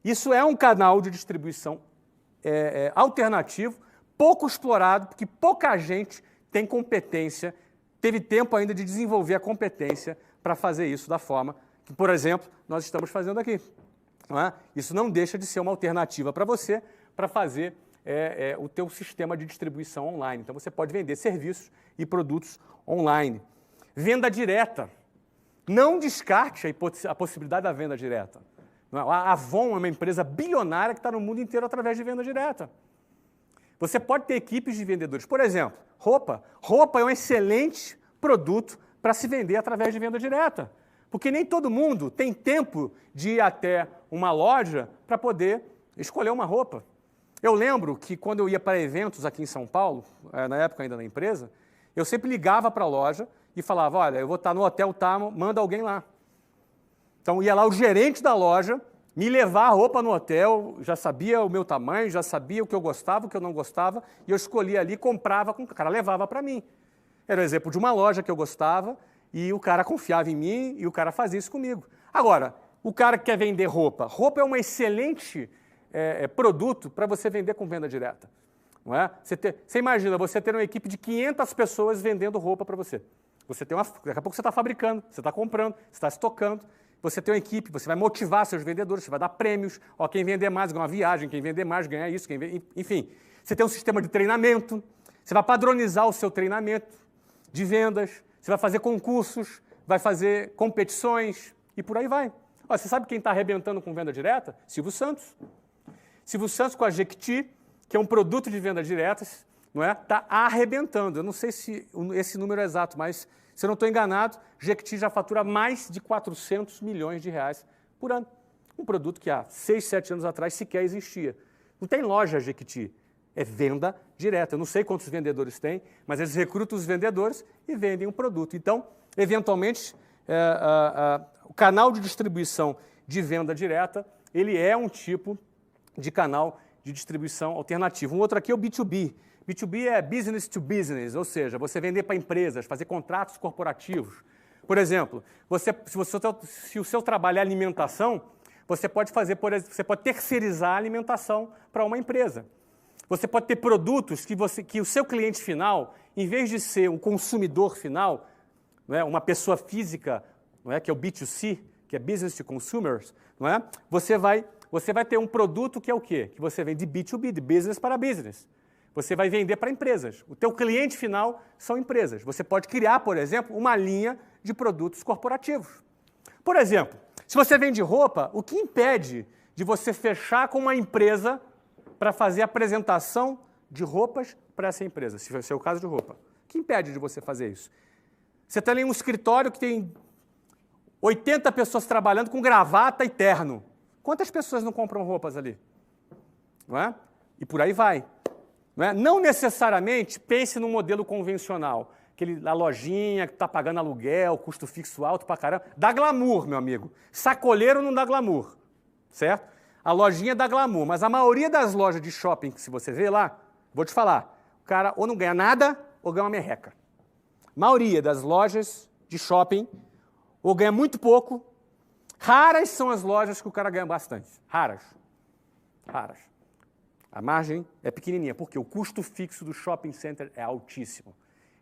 Isso é um canal de distribuição alternativo, pouco explorado, porque pouca gente tem competência, teve tempo ainda de desenvolver a competência para fazer isso da forma que, por exemplo, nós estamos fazendo aqui. Não é? Isso não deixa de ser uma alternativa para você, para fazer o teu sistema de distribuição online. Então, você pode vender serviços e produtos online. Venda direta. Não descarte a possibilidade da venda direta. A Avon é uma empresa bilionária que está no mundo inteiro através de venda direta. Você pode ter equipes de vendedores. Por exemplo, roupa. Roupa é um excelente produto para se vender através de venda direta. Porque nem todo mundo tem tempo de ir até uma loja para poder escolher uma roupa. Eu lembro que quando eu ia para eventos aqui em São Paulo, na época ainda na empresa, eu sempre ligava para a loja e falava, olha, eu vou estar no hotel, manda alguém lá. Então ia lá o gerente da loja, me levar a roupa no hotel, já sabia o meu tamanho, já sabia o que eu gostava, o que eu não gostava, e eu escolhia ali, comprava, o cara levava para mim. Era o exemplo de uma loja que eu gostava, e o cara confiava em mim, e o cara fazia isso comigo. Agora, o cara que quer vender roupa, roupa é um excelente produto para você vender com venda direta. Não é? Você imagina, você ter uma equipe de 500 pessoas vendendo roupa para você. Daqui a pouco você está fabricando, você está comprando, você está estocando, você tem uma equipe, você vai motivar seus vendedores, você vai dar prêmios, quem vender mais ganha uma viagem, quem vender mais ganha isso, enfim. Você tem um sistema de treinamento, você vai padronizar o seu treinamento de vendas, você vai fazer concursos, vai fazer competições e por aí vai. Você sabe quem está arrebentando com venda direta? Silvio Santos. Silvio Santos com a Jequiti, que é um produto de venda diretas, não é? Está arrebentando. Eu não sei se esse número é exato, mas se eu não estou enganado, Jequiti já fatura mais de 400 milhões de reais por ano. Um produto que há 6, 7 anos atrás sequer existia. Não tem loja Jequiti, é venda direta. Eu não sei quantos vendedores tem, mas eles recrutam os vendedores e vendem um produto. Então, eventualmente, o canal de distribuição de venda direta, ele é um tipo de canal de distribuição alternativo. Um outro aqui é o B2B. B2B é business to business, ou seja, você vender para empresas, fazer contratos corporativos. Por exemplo, se o seu trabalho é alimentação, você pode terceirizar a alimentação para uma empresa. Você pode ter produtos que o seu cliente final, em vez de ser um consumidor final, não é, uma pessoa física, não é, que é o B2C, que é business to consumers, não é? Você vai ter um produto que é o quê? Que você vende de B2B, de business para business. Você vai vender para empresas. O teu cliente final são empresas. Você pode criar, por exemplo, uma linha de produtos corporativos. Por exemplo, se você vende roupa, o que impede de você fechar com uma empresa para fazer a apresentação de roupas para essa empresa, se for o caso de roupa. O que impede de você fazer isso? Você está em um escritório que tem 80 pessoas trabalhando com gravata e terno. Quantas pessoas não compram roupas ali? Não é? E por aí vai. Não é? Não necessariamente pense no modelo convencional. A lojinha que está pagando aluguel, custo fixo alto pra caramba. Dá glamour, meu amigo. Sacoleiro não dá glamour, certo? A lojinha dá glamour, mas a maioria das lojas de shopping que se você vê lá, vou te falar, o cara ou não ganha nada ou ganha uma merreca. A maioria das lojas de shopping ou ganha muito pouco. Raras são as lojas que o cara ganha bastante. Raras. Raras. A margem é pequenininha, porque o custo fixo do shopping center é altíssimo.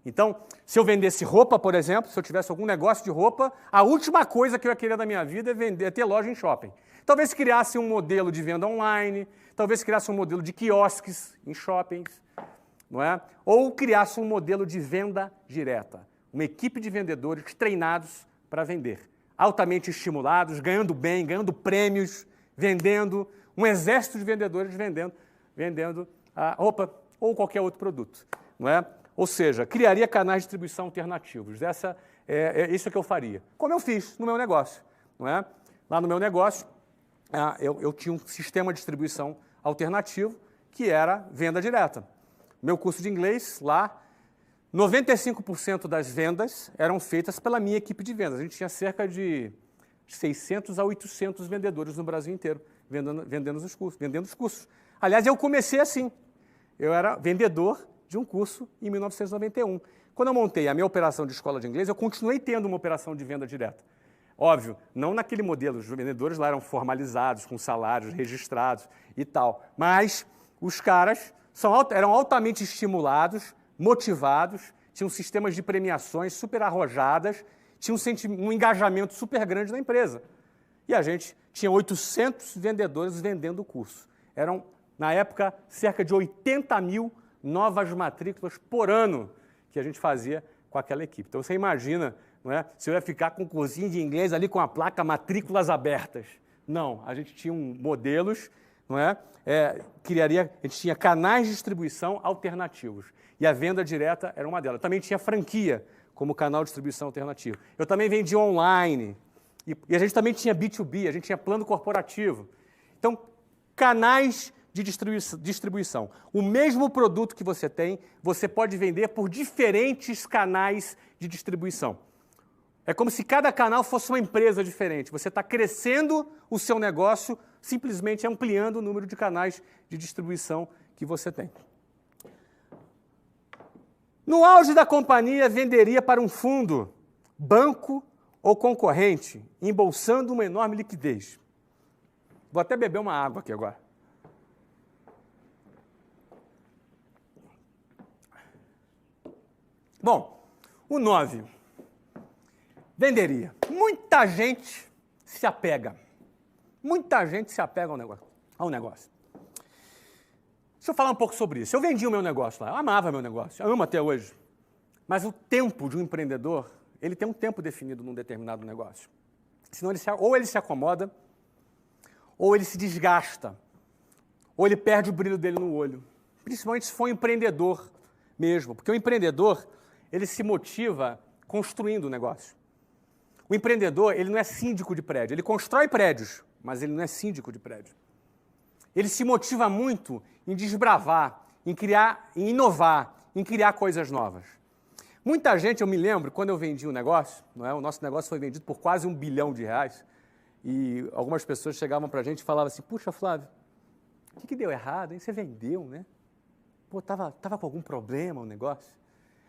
Então, se eu vendesse roupa, por exemplo, se eu tivesse algum negócio de roupa, a última coisa que eu ia querer da minha vida é ter loja em shopping. Talvez criasse um modelo de venda online, talvez criasse um modelo de quiosques em shoppings, não é? Ou criasse um modelo de venda direta. Uma equipe de vendedores treinados para vender. Altamente estimulados, ganhando bem, ganhando prêmios, vendendo, um exército de vendedores vendendo a roupa ou qualquer outro produto, não é? Ou seja, criaria canais de distribuição alternativos. Isso que eu faria. Como eu fiz no meu negócio. Não é? Lá no meu negócio, eu tinha um sistema de distribuição alternativo que era venda direta. Meu curso de inglês, lá, 95% das vendas eram feitas pela minha equipe de vendas. A gente tinha cerca de 600 a 800 vendedores no Brasil inteiro, vendendo os cursos. Aliás, eu comecei assim. Eu era vendedor de um curso em 1991. Quando eu montei a minha operação de escola de inglês, eu continuei tendo uma operação de venda direta. Óbvio, não naquele modelo, os vendedores lá eram formalizados, com salários registrados e tal, mas os caras eram altamente estimulados, motivados, tinham sistemas de premiações super arrojadas, tinham um engajamento super grande na empresa. E a gente tinha 800 vendedores vendendo o curso. Eram, na época, cerca de 80 mil novas matrículas por ano que a gente fazia com aquela equipe. Então, você imagina, não é? Se eu ia ficar com um cursinho de inglês ali com a placa matrículas abertas. Não, a gente tinha modelos, não é? A gente tinha canais de distribuição alternativos. E a venda direta era uma delas. Também tinha franquia como canal de distribuição alternativo. Eu também vendia online. E a gente também tinha B2B, a gente tinha plano corporativo. Então, canais de distribuição. O mesmo produto que você tem, você pode vender por diferentes canais de distribuição. É como se cada canal fosse uma empresa diferente. Você está crescendo o seu negócio, simplesmente ampliando o número de canais de distribuição que você tem. No auge da companhia, venderia para um fundo, banco ou concorrente, embolsando uma enorme liquidez. Vou até beber uma água aqui agora. Bom, o 9. Venderia. Muita gente se apega. Muita gente se apega ao negócio. Deixa eu falar um pouco sobre isso. Eu vendi o meu negócio lá, eu amava meu negócio, eu amo até hoje. Mas o tempo de um empreendedor, ele tem um tempo definido num determinado negócio. Senão ou ele se acomoda, ou ele se desgasta, ou ele perde o brilho dele no olho. Principalmente se for um empreendedor mesmo, porque o empreendedor, ele se motiva construindo o negócio. O empreendedor, ele não é síndico de prédio, ele constrói prédios, mas ele não é síndico de prédio. Ele se motiva muito em desbravar, em criar, em inovar, em criar coisas novas. Muita gente, eu me lembro, quando eu vendi o negócio, não é? O nosso negócio foi vendido por quase R$1 bilhão, e algumas pessoas chegavam para a gente e falavam assim, puxa, Flávio, o que deu errado, hein? Você vendeu, né? Pô, tava com algum problema o negócio?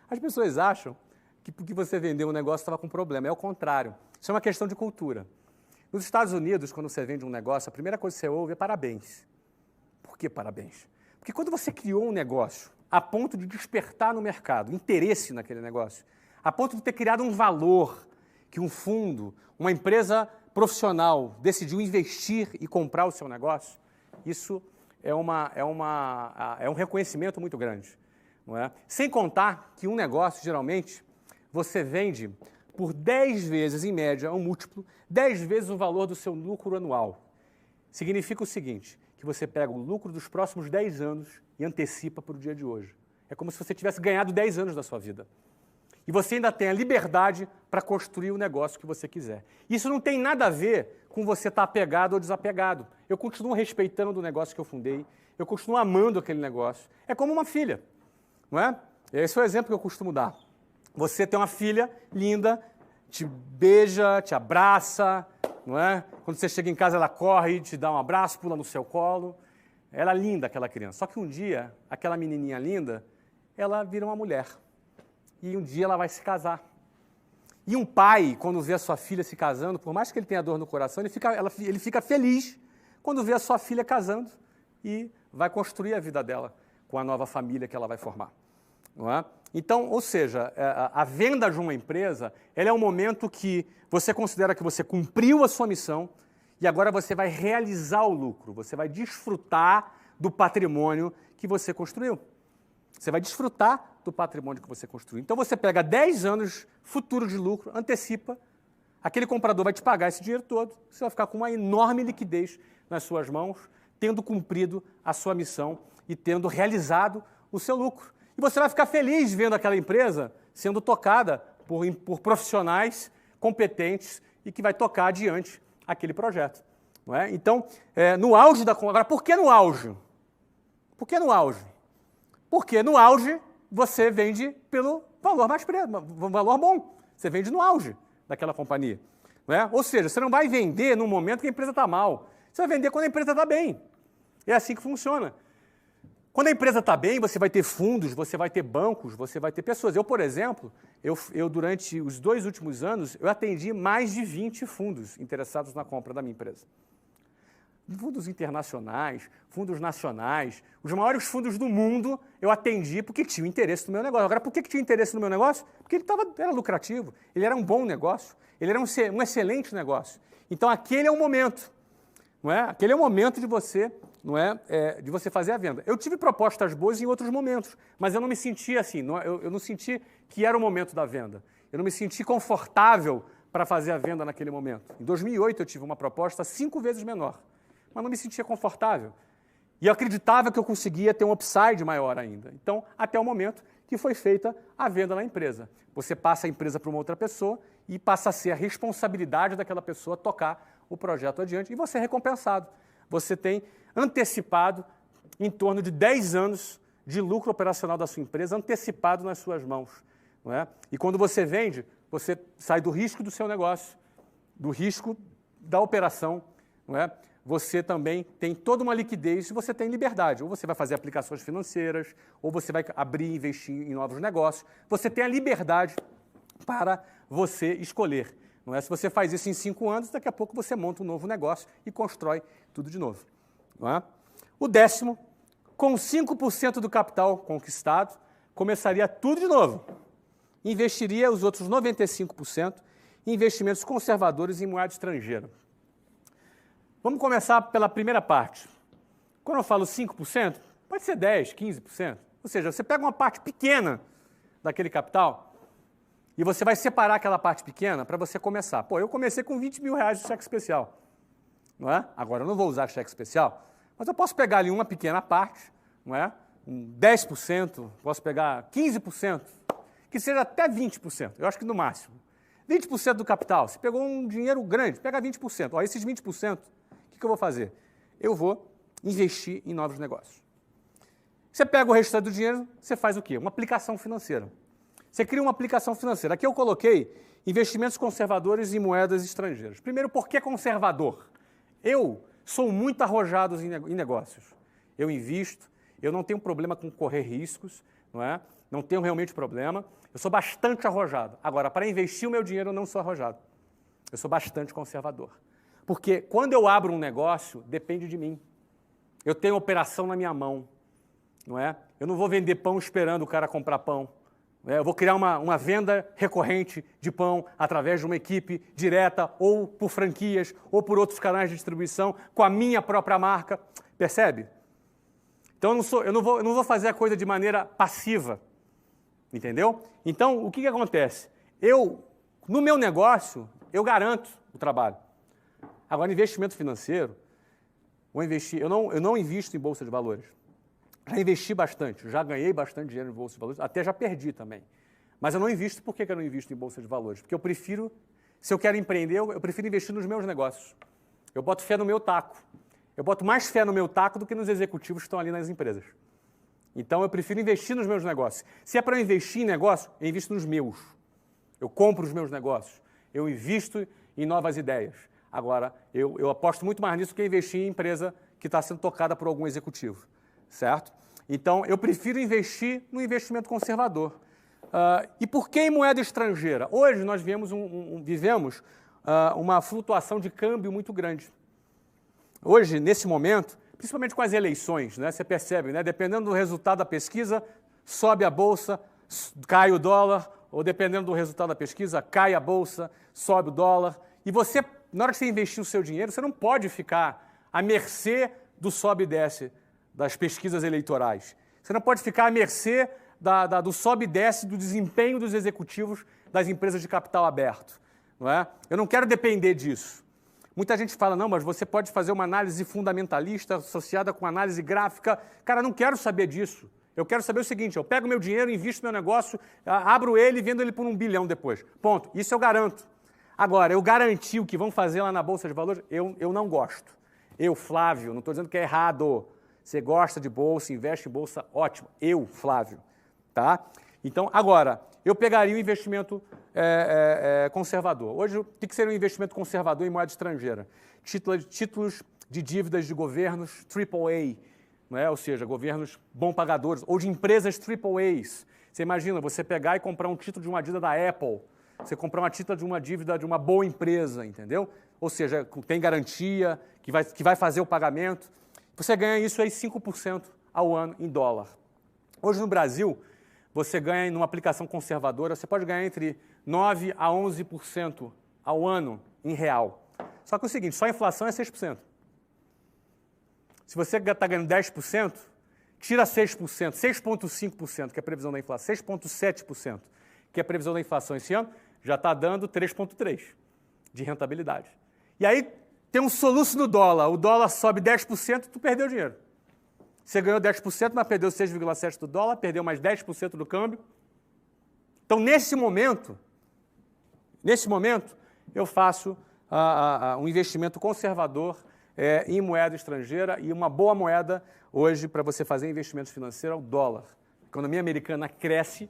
As pessoas acham que porque você vendeu um negócio estava com problema. É o contrário. Isso é uma questão de cultura. Nos Estados Unidos, quando você vende um negócio, a primeira coisa que você ouve é parabéns. Por que parabéns? Porque quando você criou um negócio a ponto de despertar no mercado interesse naquele negócio, a ponto de ter criado um valor que um fundo, uma empresa profissional decidiu investir e comprar o seu negócio, isso é um reconhecimento muito grande. Não é? Sem contar que um negócio, geralmente, você vende por 10 vezes, em média, um múltiplo, 10 vezes o valor do seu lucro anual. significa o seguinte, que você pega o lucro dos próximos 10 anos e antecipa para o dia de hoje. É como se você tivesse ganhado 10 anos da sua vida. E você ainda tem a liberdade para construir o negócio que você quiser. Isso não tem nada a ver com você estar apegado ou desapegado. Eu continuo respeitando o negócio que eu fundei, eu continuo amando aquele negócio. É como uma filha, não é? Esse é o exemplo que eu costumo dar. Você tem uma filha linda, te beija, te abraça, não é? Quando você chega em casa, ela corre, te dá um abraço, pula no seu colo. Ela é linda, aquela criança. Só que um dia, aquela menininha linda, ela vira uma mulher. E um dia ela vai se casar. E um pai, quando vê a sua filha se casando, por mais que ele tenha dor no coração, ele fica feliz quando vê a sua filha casando e vai construir a vida dela com a nova família que ela vai formar. Não é? Então, ou seja, a venda de uma empresa, ela é um momento que você considera que você cumpriu a sua missão e agora você vai realizar o lucro, você vai desfrutar do patrimônio que você construiu. Você vai desfrutar do patrimônio que você construiu. Então, você pega 10 anos futuros de lucro, antecipa, aquele comprador vai te pagar esse dinheiro todo, você vai ficar com uma enorme liquidez nas suas mãos, tendo cumprido a sua missão e tendo realizado o seu lucro. E você vai ficar feliz vendo aquela empresa sendo tocada por profissionais competentes e que vai tocar adiante aquele projeto. Não é? Então, no auge da... Agora, por que no auge? Por que no auge? Porque no auge você vende pelo valor mais valor bom. Você vende no auge daquela companhia. Não é? Ou seja, você não vai vender num momento que a empresa está mal. Você vai vender quando a empresa está bem. É assim que funciona. Quando a empresa está bem, você vai ter fundos, você vai ter bancos, você vai ter pessoas. Eu, por exemplo, durante os 2 últimos anos, eu atendi mais de 20 fundos interessados na compra da minha empresa. Fundos internacionais, fundos nacionais, os maiores fundos do mundo eu atendi porque tinham interesse no meu negócio. Agora, por que tinha interesse no meu negócio? Porque ele era lucrativo, ele era um bom negócio, ele era um excelente negócio. Então, aquele é o momento, não é? Aquele é o momento de você, não é? De você fazer a venda. Eu tive propostas boas em outros momentos, mas eu não me senti assim, eu não senti que era o momento da venda. Eu não me senti confortável para fazer a venda naquele momento. Em 2008, eu tive uma proposta 5 vezes menor, mas não me sentia confortável. E eu acreditava que eu conseguia ter um upside maior ainda. Então, até o momento que foi feita a venda na empresa. Você passa a empresa para uma outra pessoa e passa a ser a responsabilidade daquela pessoa tocar o projeto adiante e você é recompensado. Você tem antecipado em torno de 10 anos de lucro operacional da sua empresa antecipado nas suas mãos. Não é? E quando você vende, você sai do risco do seu negócio, do risco da operação, não é? Você também tem toda uma liquidez e você tem liberdade. Ou você vai fazer aplicações financeiras, ou você vai abrir e investir em novos negócios. Você tem a liberdade para você escolher. Não é? Se você faz isso em 5 anos, daqui a pouco você monta um novo negócio e constrói tudo de novo. Não é? O 10º, com 5% do capital conquistado, começaria tudo de novo. Investiria os outros 95% em investimentos conservadores em moeda estrangeira. Vamos começar pela primeira parte. Quando eu falo 5%, pode ser 10%, 15%. Ou seja, você pega uma parte pequena daquele capital e você vai separar aquela parte pequena para você começar. Pô, eu comecei com 20 mil reais de cheque especial. Não é? Agora, eu não vou usar cheque especial, mas eu posso pegar ali uma pequena parte, não é? 10%, posso pegar 15%, que seja até 20%. Eu acho que no máximo. 20% do capital. Você pegou um dinheiro grande, pega 20%. Ó, esses 20%, o que eu vou fazer? Eu vou investir em novos negócios. Você pega o restante do dinheiro, você faz o quê? Uma aplicação financeira. Você cria uma aplicação financeira. Aqui eu coloquei investimentos conservadores em moedas estrangeiras. Primeiro, por que conservador? Eu sou muito arrojado em negócios. Eu invisto, eu não tenho problema com correr riscos, não é? Não tenho realmente problema. Eu sou bastante arrojado. Agora, para investir o meu dinheiro, eu não sou arrojado. Eu sou bastante conservador. Porque quando eu abro um negócio, depende de mim. Eu tenho operação na minha mão, não é? Eu não vou vender pão esperando o cara comprar pão. Eu vou criar uma venda recorrente de pão através de uma equipe direta, ou por franquias, ou por outros canais de distribuição, com a minha própria marca. Percebe? Então, eu não vou fazer a coisa de maneira passiva. Entendeu? Então, o que acontece? No meu negócio, eu garanto o trabalho. Agora, investimento financeiro, vou investir. Eu não invisto em bolsa de valores. Já investi bastante, já ganhei bastante dinheiro em bolsa de valores, até já perdi também. Mas eu não invisto. Por que eu não invisto em bolsa de valores? Porque eu prefiro, se eu quero empreender, eu prefiro investir nos meus negócios. Eu boto fé no meu taco. Eu boto mais fé no meu taco do que nos executivos que estão ali nas empresas. Então, eu prefiro investir nos meus negócios. Se é para eu investir em negócio, eu invisto nos meus. Eu compro os meus negócios. Eu invisto em novas ideias. Agora, eu aposto muito mais nisso do que investir em empresa que está sendo tocada por algum executivo. Certo? Então, eu prefiro investir no investimento conservador. E por que em moeda estrangeira? Hoje, nós vivemos uma flutuação de câmbio muito grande. Hoje, nesse momento, principalmente com as eleições, né, você percebe, né, dependendo do resultado da pesquisa, sobe a bolsa, cai o dólar, ou dependendo do resultado da pesquisa, cai a bolsa, sobe o dólar. E você, na hora que você investir o seu dinheiro, você não pode ficar à mercê do sobe e desce das pesquisas eleitorais. Você não pode ficar à mercê do sobe e desce do desempenho dos executivos das empresas de capital aberto. Não é? Eu não quero depender disso. Muita gente fala, não, mas você pode fazer uma análise fundamentalista associada com análise gráfica. Cara, eu não quero saber disso. Eu quero saber o seguinte, eu pego meu dinheiro, invisto no meu negócio, abro ele e vendo ele por 1 bilhão depois. Ponto. Isso eu garanto. Agora, eu garanti o que vão fazer lá na Bolsa de Valores, eu não gosto. Eu, Flávio, não estou dizendo que é errado. Você gosta de bolsa, investe em bolsa, ótimo. Eu, Flávio. Tá? Então, agora, eu pegaria o investimento conservador. Hoje, o que seria um investimento conservador em moeda estrangeira? Títulos de dívidas de governos AAA, não é? Ou seja, governos bom pagadores, ou de empresas AAAs. Você imagina, você pegar e comprar um título de uma dívida da Apple, você comprar uma título de uma dívida de uma boa empresa, entendeu? Ou seja, tem garantia, que vai fazer o pagamento. Você ganha isso aí 5% ao ano em dólar. Hoje no Brasil, você ganha, numa aplicação conservadora, você pode ganhar entre 9% a 11% ao ano em real. Só que é o seguinte, só a inflação é 6%. Se você está ganhando 10%, tira 6%, 6,5%, que é a previsão da inflação, 6,7%, que é a previsão da inflação esse ano, já está dando 3,3% de rentabilidade. E aí tem um soluço no dólar, o dólar sobe 10%, tu perdeu dinheiro. Você ganhou 10%, mas perdeu 6,7% do dólar, perdeu mais 10% do câmbio. Então, nesse momento, eu faço um investimento conservador em moeda estrangeira, e uma boa moeda hoje para você fazer investimento financeiro é o dólar. A economia americana cresce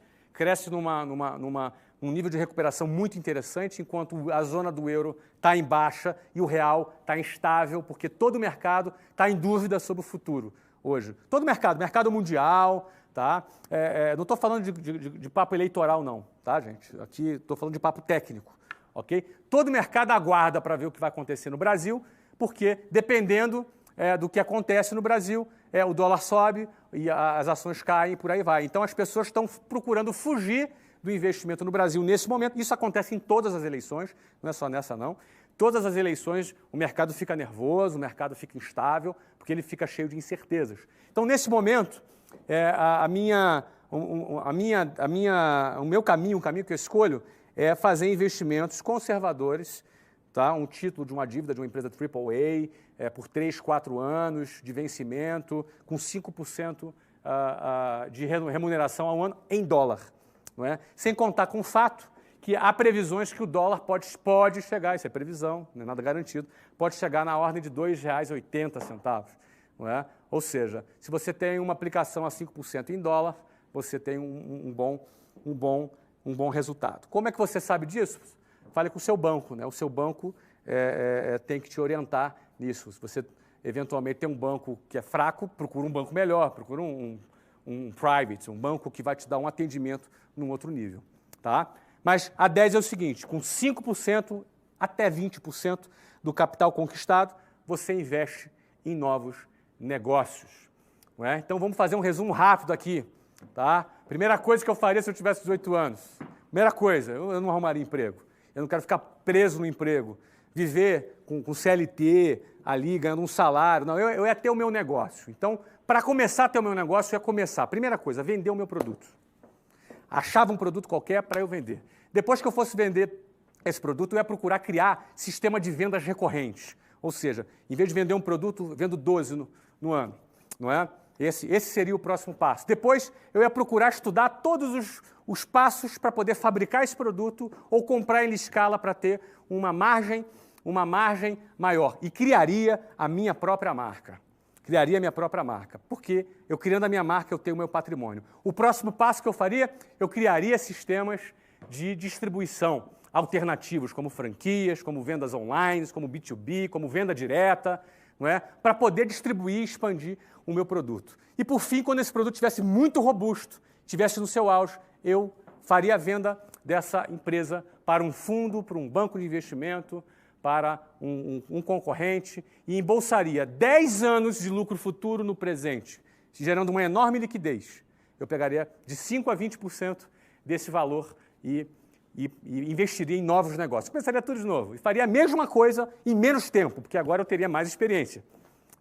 num nível de recuperação muito interessante, enquanto a zona do euro está em baixa e o real está instável, porque todo o mercado está em dúvida sobre o futuro hoje. Todo o mercado mundial, tá? Não estou falando de papo eleitoral não, tá, gente? Aqui estou falando de papo técnico, ok? Todo o mercado aguarda para ver o que vai acontecer no Brasil, porque dependendo do que acontece no Brasil, o dólar sobe e as ações caem e por aí vai. Então as pessoas estão procurando fugir do investimento no Brasil nesse momento. Isso acontece em todas as eleições, não é só nessa não. Todas as eleições o mercado fica nervoso, o mercado fica instável, porque ele fica cheio de incertezas. Então, nesse momento, o meu caminho, o caminho que eu escolho, é fazer investimentos conservadores, tá? Um título de uma dívida de uma empresa AAA, por 3, 4 anos de vencimento, com 5% de remuneração ao ano em dólar. Não é? Sem contar com o fato que há previsões que o dólar pode chegar, isso é previsão, não é nada garantido, pode chegar na ordem de R$ 2,80. Não é? Ou seja, se você tem uma aplicação a 5% em dólar, você tem um bom resultado. Como é que você sabe disso? Fale com o seu banco. Né? O seu banco tem que te orientar nisso. Se você eventualmente tem um banco que é fraco, procura um banco melhor, procura um private, um banco que vai te dar um atendimento num outro nível. Tá? Mas a 10 é o seguinte, com 5% até 20% do capital conquistado, você investe em novos negócios. Não é? Então vamos fazer um resumo rápido aqui. Tá? Primeira coisa que eu faria se eu tivesse 18 anos. Primeira coisa, eu não arrumaria emprego. Eu não quero ficar preso no emprego. Viver com CLT ali, ganhando um salário. Não, eu ia ter o meu negócio. Então, para começar a ter o meu negócio, eu ia começar. Primeira coisa, vender o meu produto. Achava um produto qualquer para eu vender. Depois que eu fosse vender esse produto, eu ia procurar criar sistema de vendas recorrentes. Ou seja, em vez de vender um produto, vendo 12 no ano, não é? Esse seria o próximo passo. Depois, eu ia procurar estudar todos os passos para poder fabricar esse produto ou comprar ele em escala para ter uma margem maior. E criaria a minha própria marca. Criaria a minha própria marca. Porque eu criando a minha marca, eu tenho o meu patrimônio. O próximo passo que eu faria, eu criaria sistemas de distribuição alternativos, como franquias, como vendas online, como B2B, como venda direta, não é? Para poder distribuir e expandir o meu produto. E, por fim, quando esse produto estivesse muito robusto, estivesse no seu auge, eu faria a venda dessa empresa para um fundo, para um banco de investimento, para um concorrente e embolsaria 10 anos de lucro futuro no presente, gerando uma enorme liquidez. Eu pegaria de 5% a 20% desse valor e investiria em novos negócios. Começaria tudo de novo e faria a mesma coisa em menos tempo, porque agora eu teria mais experiência.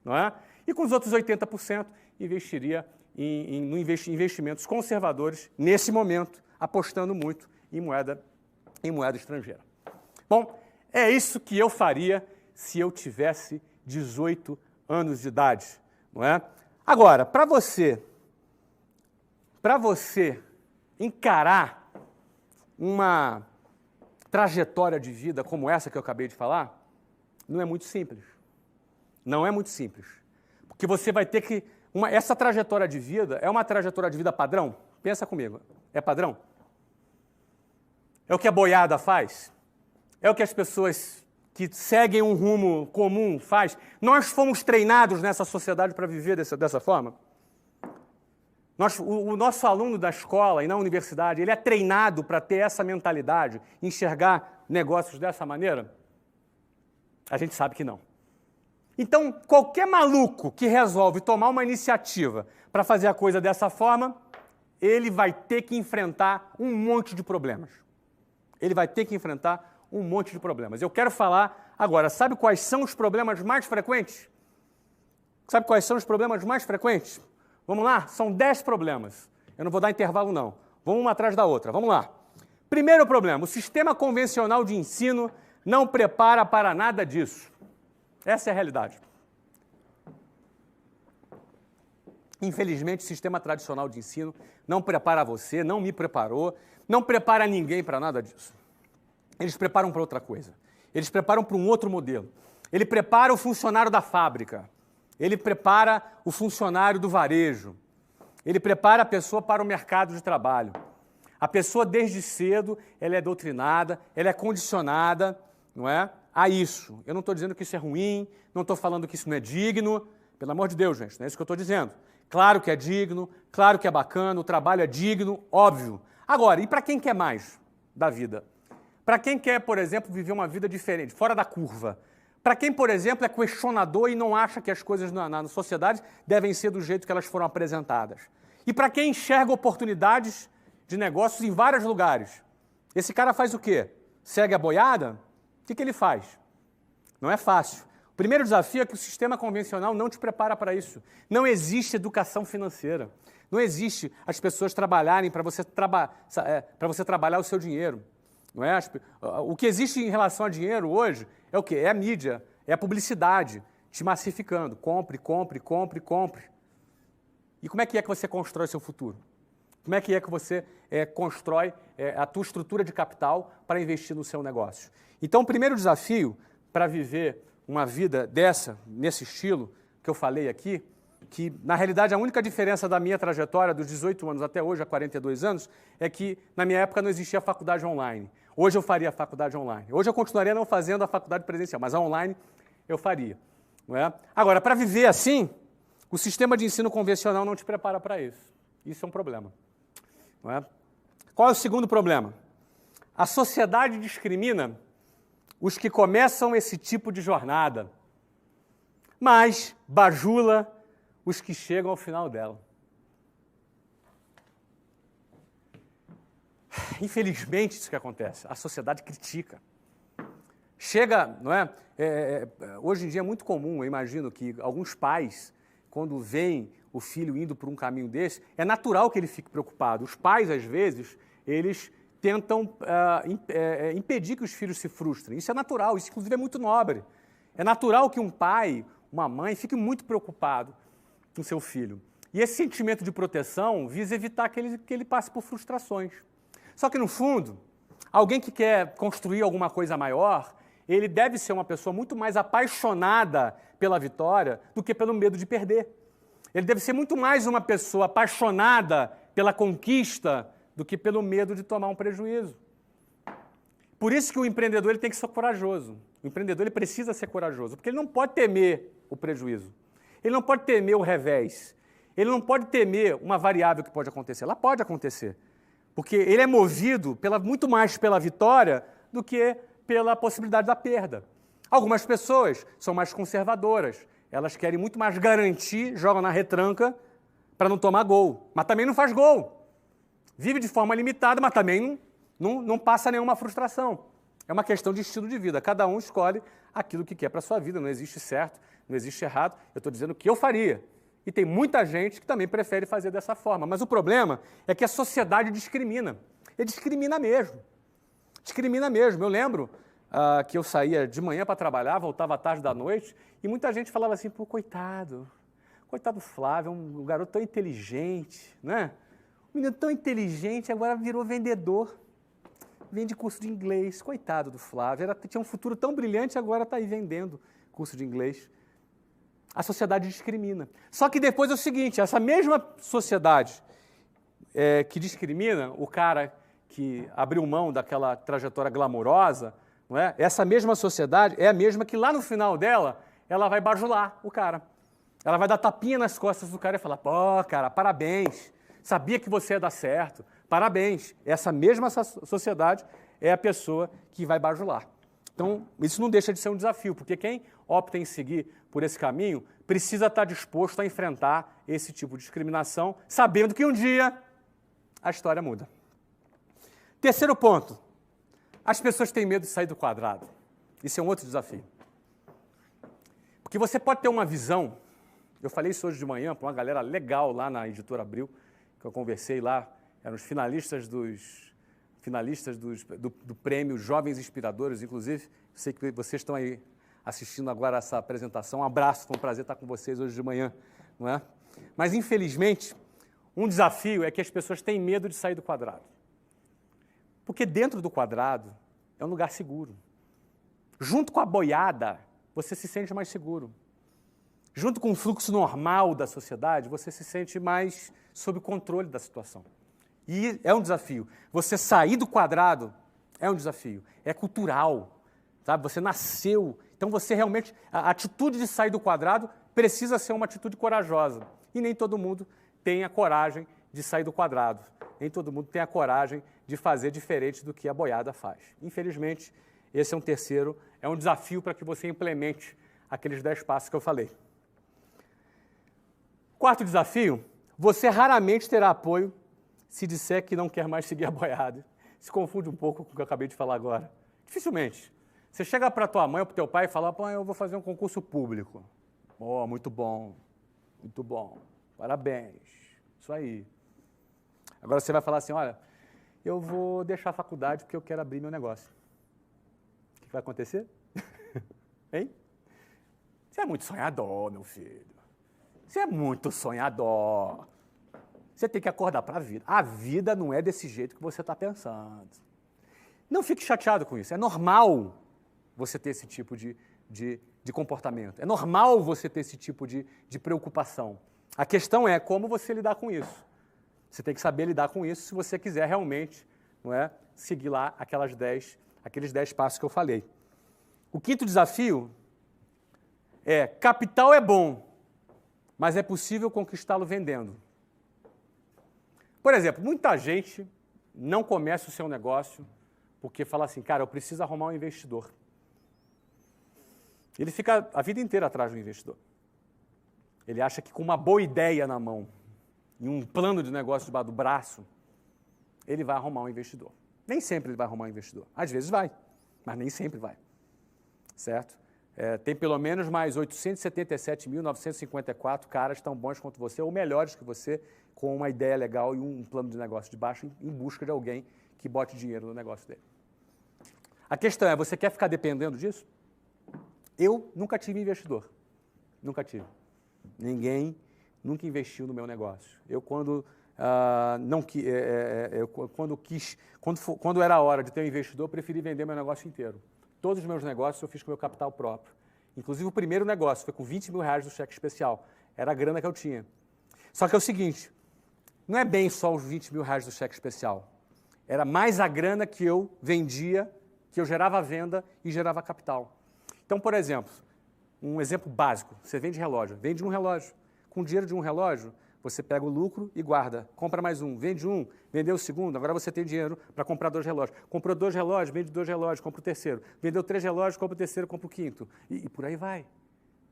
Não é? E com os outros 80%, investiria em investimentos conservadores, nesse momento, apostando muito em moeda estrangeira. Bom, é isso que eu faria se eu tivesse 18 anos de idade. Não é? Agora, para você encarar uma trajetória de vida como essa que eu acabei de falar, não é muito simples. Não é muito simples. Porque você vai ter que... essa trajetória de vida é uma trajetória de vida padrão? Pensa comigo. É padrão? É o que a boiada faz? É o que as pessoas que seguem um rumo comum faz? Nós fomos treinados nessa sociedade para viver dessa forma? O nosso aluno da escola e na universidade, ele é treinado para ter essa mentalidade, enxergar negócios dessa maneira? A gente sabe que não. Então, qualquer maluco que resolve tomar uma iniciativa para fazer a coisa dessa forma, ele vai ter que enfrentar um monte de problemas. Ele vai ter que enfrentar um monte de problemas. Eu quero falar agora, sabe quais são os problemas mais frequentes? Sabe quais são os problemas mais frequentes? Vamos lá? São 10 problemas. Eu não vou dar intervalo, não. Vamos uma atrás da outra. Vamos lá. Primeiro problema, o sistema convencional de ensino não prepara para nada disso. Essa é a realidade. Infelizmente, o sistema tradicional de ensino não prepara você, não me preparou, não prepara ninguém para nada disso. Eles preparam para outra coisa. Eles preparam para um outro modelo. Ele prepara o funcionário da fábrica. Ele prepara o funcionário do varejo. Ele prepara a pessoa para o mercado de trabalho. A pessoa, desde cedo, ela é doutrinada, ela é condicionada, não é, a isso. Eu não estou dizendo que isso é ruim, não estou falando que isso não é digno. Pelo amor de Deus, gente, não é isso que eu estou dizendo. Claro que é digno, claro que é bacana, o trabalho é digno, óbvio. Agora, e para quem quer mais da vida? Para quem quer, por exemplo, viver uma vida diferente, fora da curva? Para quem, por exemplo, é questionador e não acha que as coisas na sociedade devem ser do jeito que elas foram apresentadas. E para quem enxerga oportunidades de negócios em vários lugares. Esse cara faz o quê? Segue a boiada? O que ele faz? Não é fácil. O primeiro desafio é que o sistema convencional não te prepara para isso. Não existe educação financeira. Não existe as pessoas trabalharem para você trabalhar o seu dinheiro. Não é? O que existe em relação a dinheiro hoje é o quê? É a mídia, é a publicidade te massificando. Compre, compre, compre, compre. E como é que você constrói seu futuro? Como é que você constrói a tua estrutura de capital para investir no seu negócio? Então, o primeiro desafio para viver uma vida nesse estilo que eu falei aqui, que, na realidade, a única diferença da minha trajetória, dos 18 anos até hoje, a 42 anos, é que, na minha época, não existia faculdade online. Hoje eu faria a faculdade online. Hoje eu continuaria não fazendo a faculdade presencial, mas a online eu faria. Não é? Agora, para viver assim, o sistema de ensino convencional não te prepara para isso. Isso é um problema. Não é? Qual é o segundo problema? A sociedade discrimina os que começam esse tipo de jornada, mas bajula os que chegam ao final dela. Infelizmente, isso que acontece. A sociedade critica. Chega, não é? Hoje em dia é muito comum, eu imagino, que alguns pais, quando veem o filho indo por um caminho desse, é natural que ele fique preocupado. Os pais, às vezes, eles tentam impedir que os filhos se frustrem. Isso é natural, isso inclusive é muito nobre. É natural que um pai, uma mãe, fique muito preocupado com seu filho. E esse sentimento de proteção visa evitar que ele passe por frustrações. Só que, no fundo, alguém que quer construir alguma coisa maior, ele deve ser uma pessoa muito mais apaixonada pela vitória do que pelo medo de perder. Ele deve ser muito mais uma pessoa apaixonada pela conquista do que pelo medo de tomar um prejuízo. Por isso que o empreendedor ele tem que ser corajoso. O empreendedor ele precisa ser corajoso, porque ele não pode temer o prejuízo. Ele não pode temer o revés. Ele não pode temer uma variável que pode acontecer. Ela pode acontecer, porque ele é movido muito mais pela vitória do que pela possibilidade da perda. Algumas pessoas são mais conservadoras. Elas querem muito mais garantir, jogam na retranca para não tomar gol. Mas também não faz gol. Vive de forma limitada, mas também não passa nenhuma frustração. É uma questão de estilo de vida. Cada um escolhe aquilo que quer para a sua vida. Não existe certo, não existe errado. Eu estou dizendo o que eu faria. E tem muita gente que também prefere fazer dessa forma. Mas o problema é que a sociedade discrimina. Ele discrimina mesmo. Discrimina mesmo. Eu lembro que eu saía de manhã para trabalhar, voltava à tarde da noite, e muita gente falava assim, pô, coitado do Flávio, um garoto tão inteligente, né? Um menino tão inteligente, agora virou vendedor, vende curso de inglês, coitado do Flávio, tinha um futuro tão brilhante, agora está aí vendendo curso de inglês. A sociedade discrimina. Só que depois é o seguinte, essa mesma sociedade que discrimina o cara que abriu mão daquela trajetória glamurosa, não é? Essa mesma sociedade é a mesma que lá no final dela, ela vai bajular o cara. Ela vai dar tapinha nas costas do cara e falar, pô, cara, parabéns, sabia que você ia dar certo, parabéns. Essa mesma sociedade é a pessoa que vai bajular. Então, isso não deixa de ser um desafio, porque quem opta em seguir por esse caminho precisa estar disposto a enfrentar esse tipo de discriminação, sabendo que um dia a história muda. Terceiro ponto, as pessoas têm medo de sair do quadrado. Isso é um outro desafio. Porque você pode ter uma visão, eu falei isso hoje de manhã para uma galera legal lá na Editora Abril, que eu conversei lá, eram os finalistas do prêmio Jovens Inspiradores, inclusive, sei que vocês estão aí assistindo agora essa apresentação, um abraço, foi um prazer estar com vocês hoje de manhã, não é? Mas, infelizmente, um desafio é que as pessoas têm medo de sair do quadrado. Porque dentro do quadrado é um lugar seguro. Junto com a boiada, você se sente mais seguro. Junto com o fluxo normal da sociedade, você se sente mais sob controle da situação. E é um desafio. Você sair do quadrado é um desafio. É cultural, sabe? Você nasceu. Então, você realmente... A atitude de sair do quadrado precisa ser uma atitude corajosa. E nem todo mundo tem a coragem de sair do quadrado. Nem todo mundo tem a coragem de fazer diferente do que a boiada faz. Infelizmente, esse é um desafio para que você implemente aqueles 10 passos que eu falei. Quarto desafio, você raramente terá apoio se disser que não quer mais seguir a boiada. Se confunde um pouco com o que eu acabei de falar agora. Dificilmente. Você chega para tua mãe ou para o teu pai e fala, pô, eu vou fazer um concurso público. Oh, muito bom, parabéns, isso aí. Agora você vai falar assim, olha, eu vou deixar a faculdade porque eu quero abrir meu negócio. O que vai acontecer? Hein? Você é muito sonhador, meu filho. Você é muito sonhador. Você tem que acordar para a vida. A vida não é desse jeito que você está pensando. Não fique chateado com isso. É normal você ter esse tipo de comportamento. É normal você ter esse tipo de preocupação. A questão é como você lidar com isso. Você tem que saber lidar com isso se você quiser realmente, não é, seguir lá aqueles 10 passos que eu falei. O quinto desafio é, capital é bom, mas é possível conquistá-lo vendendo. Por exemplo, muita gente não começa o seu negócio porque fala assim, cara, eu preciso arrumar um investidor. Ele fica a vida inteira atrás do investidor. Ele acha que com uma boa ideia na mão e um plano de negócio debaixo do braço, ele vai arrumar um investidor. Nem sempre ele vai arrumar um investidor. Às vezes vai, mas nem sempre vai. Certo? Tem pelo menos mais 877.954 caras tão bons quanto você, ou melhores que você, com uma ideia legal e um plano de negócio de baixo em busca de alguém que bote dinheiro no negócio dele. A questão é, você quer ficar dependendo disso? Eu nunca tive investidor. Nunca tive. Ninguém nunca investiu no meu negócio. Eu, quando quando era a hora de ter um investidor, eu preferi vender meu negócio inteiro. Todos os meus negócios eu fiz com meu capital próprio. Inclusive o primeiro negócio foi com 20 mil reais do cheque especial. Era a grana que eu tinha. Só que é o seguinte, não é bem só os 20 mil reais do cheque especial. Era mais a grana que eu vendia, que eu gerava venda e gerava capital. Então, por exemplo, um exemplo básico, você vende relógio, vende um relógio. Com o dinheiro de um relógio, você pega o lucro e guarda. Compra mais um, vende um, vendeu o segundo, agora você tem dinheiro para comprar 2 relógios. Comprou 2 relógios, vende 2 relógios, compra o terceiro. Vendeu 3 relógios, compra o terceiro, compra o quinto. E por aí vai.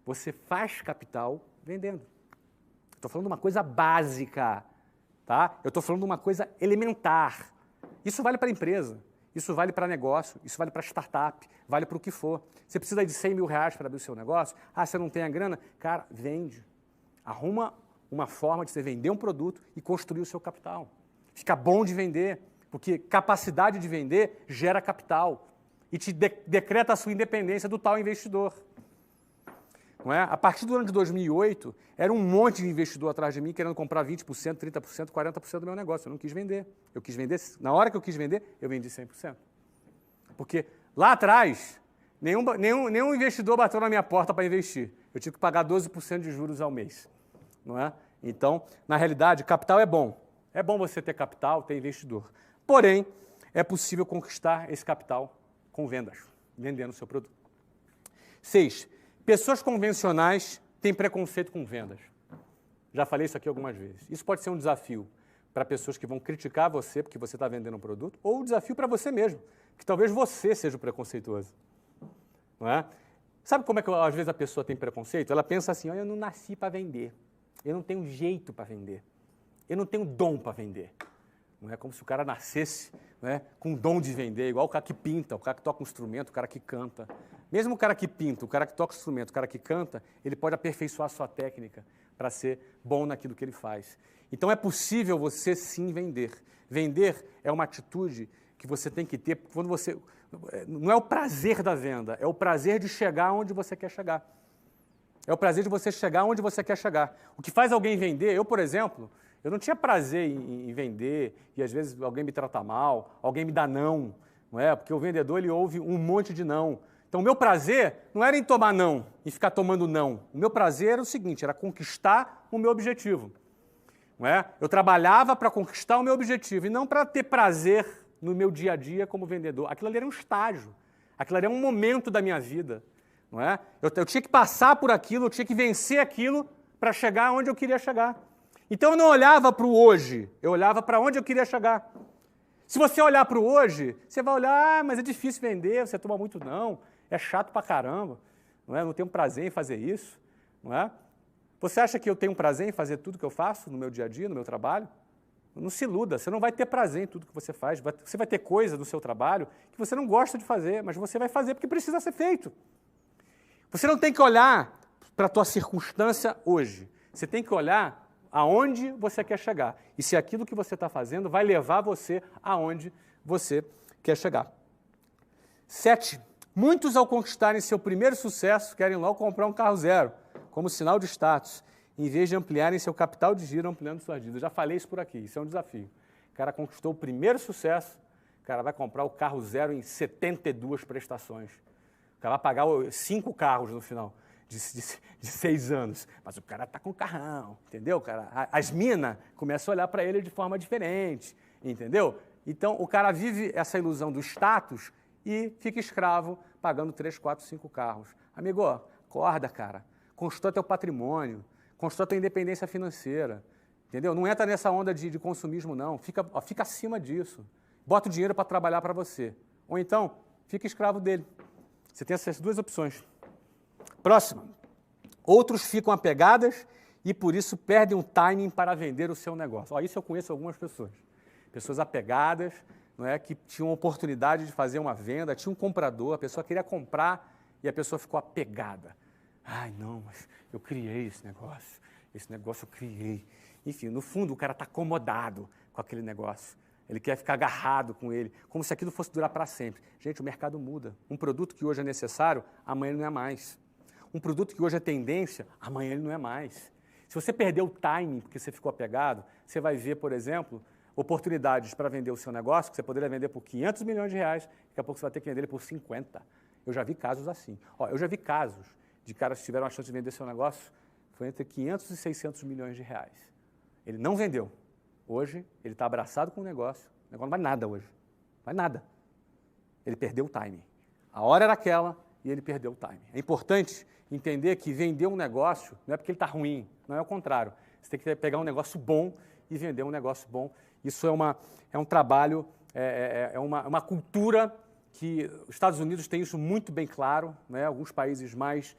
Você faz capital vendendo. Estou falando de uma coisa básica, tá? Eu estou falando de uma coisa elementar. Isso vale para a empresa, isso vale para negócio, isso vale para startup, vale para o que for. Você precisa de 100 mil reais para abrir o seu negócio? Ah, você não tem a grana? Cara, vende. Arruma uma forma de você vender um produto e construir o seu capital. Fica bom de vender, porque capacidade de vender gera capital e te decreta a sua independência do tal investidor. Não é? A partir do ano de 2008, era um monte de investidor atrás de mim querendo comprar 20%, 30%, 40% do meu negócio. Eu não quis vender. Eu quis vender, na hora que eu quis vender, eu vendi 100%. Porque lá atrás, nenhum investidor bateu na minha porta para investir. Eu tive que pagar 12% de juros ao mês. Não é? Então, na realidade, capital é bom. É bom você ter capital, ter investidor. Porém, é possível conquistar esse capital com vendas, vendendo o seu produto. 6. Pessoas convencionais têm preconceito com vendas. Já falei isso aqui algumas vezes. Isso pode ser um desafio para pessoas que vão criticar você porque você está vendendo um produto, ou um desafio para você mesmo, que talvez você seja o preconceituoso. Não é? Sabe como é que às vezes a pessoa tem preconceito? Ela pensa assim, eu não nasci para vender, eu não tenho jeito para vender, eu não tenho dom para vender. Não é como se o cara nascesse, né, com dom de vender, igual o cara que pinta, o cara que toca um instrumento, o cara que canta. Mesmo o cara que pinta, o cara que toca instrumento, o cara que canta, ele pode aperfeiçoar a sua técnica para ser bom naquilo que ele faz. Então é possível você sim vender. Vender é uma atitude que você tem que ter quando você... Não é o prazer da venda, é o prazer de chegar onde você quer chegar. É o prazer de você chegar onde você quer chegar. O que faz alguém vender, eu, por exemplo, eu não tinha prazer em vender e às vezes alguém me trata mal, alguém me dá não, não é? Porque o vendedor ele ouve um monte de não. Então, o meu prazer não era em tomar não, em ficar tomando não. O meu prazer era o seguinte, era conquistar o meu objetivo. Não é? Eu trabalhava para conquistar o meu objetivo e não para ter prazer no meu dia a dia como vendedor. Aquilo ali era um estágio, aquilo ali era um momento da minha vida. Não é? Eu tinha que passar por aquilo, eu tinha que vencer aquilo para chegar onde eu queria chegar. Então, eu não olhava para o hoje, eu olhava para onde eu queria chegar. Se você olhar para o hoje, você vai olhar, mas é difícil vender, você toma muito não, é chato pra caramba, não é? Eu não tenho prazer em fazer isso, não é? Você acha que eu tenho prazer em fazer tudo que eu faço no meu dia a dia, no meu trabalho? Não se iluda, você não vai ter prazer em tudo que você faz, você vai ter coisa do seu trabalho que você não gosta de fazer, mas você vai fazer porque precisa ser feito. Você não tem que olhar para a tua circunstância hoje, você tem que olhar aonde você quer chegar e se aquilo que você está fazendo vai levar você aonde você quer chegar. 7. Muitos, ao conquistarem seu primeiro sucesso, querem logo comprar um carro zero, como sinal de status, em vez de ampliarem seu capital de giro, ampliando suas dívidas. Já falei isso por aqui, isso é um desafio. O cara conquistou o primeiro sucesso, o cara vai comprar o carro zero em 72 prestações. O cara vai pagar 5 carros no final de 6 anos. Mas o cara está com carrão, entendeu? Cara, as minas começam a olhar para ele de forma diferente, entendeu? Então, o cara vive essa ilusão do status e fica escravo pagando 3, 4, 5 carros. Amigo, acorda, cara. Constrói teu patrimônio, constrói tua independência financeira, entendeu? Não entra nessa onda de consumismo, não. Fica acima disso. Bota o dinheiro para trabalhar para você. Ou então, fica escravo dele. Você tem essas duas opções. Próxima. Outros ficam apegadas e, por isso, perdem o timing para vender o seu negócio. Isso eu conheço algumas pessoas. Pessoas apegadas, não é, que tinham oportunidade de fazer uma venda, tinha um comprador, a pessoa queria comprar e a pessoa ficou apegada. Ai, não, mas eu criei esse negócio eu criei. Enfim, no fundo, o cara está acomodado com aquele negócio. Ele quer ficar agarrado com ele, como se aquilo fosse durar para sempre. Gente, o mercado muda. Um produto que hoje é necessário, amanhã ele não é mais. Um produto que hoje é tendência, amanhã ele não é mais. Se você perder o timing porque você ficou apegado, você vai ver, por exemplo, oportunidades para vender o seu negócio, que você poderia vender por 500 milhões de reais, daqui a pouco você vai ter que vender ele por 50. Eu já vi casos assim. Eu já vi casos de caras que tiveram a chance de vender seu negócio, foi entre 500 e 600 milhões de reais. Ele não vendeu. Hoje, ele está abraçado com o negócio não vai nada hoje. Não vai nada. Ele perdeu o timing. A hora era aquela e ele perdeu o timing. É importante entender que vender um negócio não é porque ele está ruim, não é o contrário. Você tem que pegar um negócio bom e vender um negócio bom. Isso é um trabalho, uma cultura que os Estados Unidos têm isso muito bem claro, né? Alguns países mais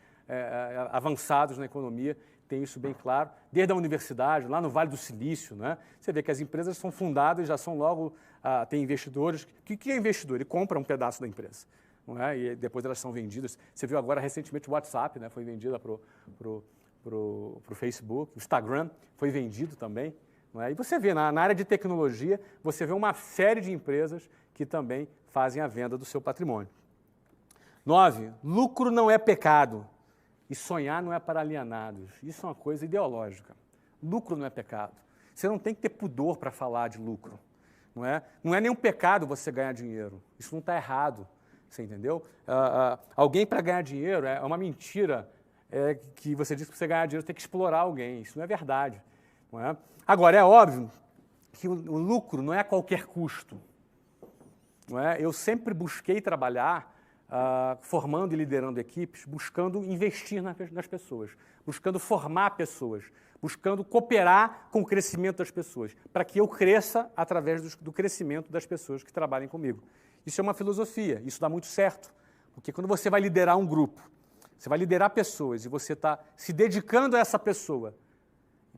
avançados na economia têm isso bem claro, desde a universidade, lá no Vale do Silício, né? Você vê que as empresas são fundadas, já são logo, tem investidores. O que é investidor? Ele compra um pedaço da empresa, não é? E depois elas são vendidas. Você viu agora recentemente o WhatsApp, né? Foi vendida para o Facebook, o Instagram foi vendido também. Não é? E você vê, na área de tecnologia, você vê uma série de empresas que também fazem a venda do seu patrimônio. 9, lucro não é pecado e sonhar não é para alienados. Isso é uma coisa ideológica. Lucro não é pecado. Você não tem que ter pudor para falar de lucro. Não é? Não é nenhum pecado você ganhar dinheiro. Isso não está errado. Você entendeu? Alguém para ganhar dinheiro é uma mentira que você diz que para você ganhar dinheiro tem que explorar alguém. Isso não é verdade. Não é? Agora, é óbvio que o lucro não é a qualquer custo. Não é? Eu sempre busquei trabalhar formando e liderando equipes, buscando investir nas pessoas, buscando formar pessoas, buscando cooperar com o crescimento das pessoas, para que eu cresça através do crescimento das pessoas que trabalhem comigo. Isso é uma filosofia, isso dá muito certo, porque quando você vai liderar um grupo, você vai liderar pessoas e você está se dedicando a essa pessoa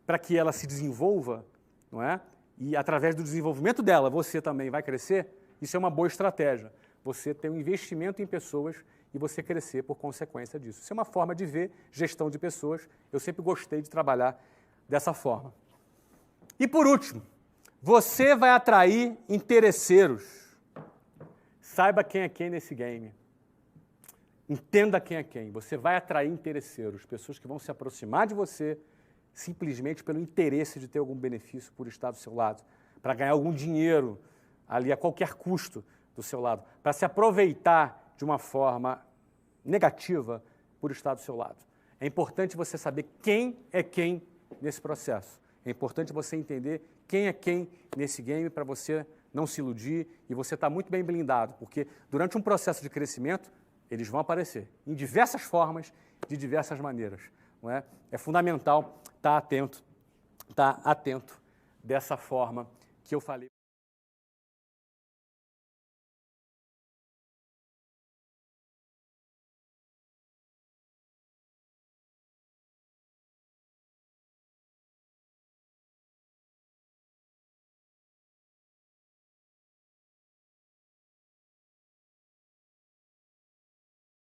para que ela se desenvolva, não é? E através do desenvolvimento dela você também vai crescer, isso é uma boa estratégia. Você ter um investimento em pessoas e você crescer por consequência disso. Isso é uma forma de ver gestão de pessoas. Eu sempre gostei de trabalhar dessa forma. E por último, você vai atrair interesseiros. Saiba quem é quem nesse game. Entenda quem é quem. Você vai atrair interesseiros, pessoas que vão se aproximar de você simplesmente pelo interesse de ter algum benefício por estar do seu lado, para ganhar algum dinheiro ali a qualquer custo do seu lado, para se aproveitar de uma forma negativa por estar do seu lado. É importante você saber quem é quem nesse processo. É importante você entender quem é quem nesse game para você não se iludir e você estar muito bem blindado, porque durante um processo de crescimento, eles vão aparecer em diversas formas, de diversas maneiras. Não é? É fundamental estar atento dessa forma que eu falei.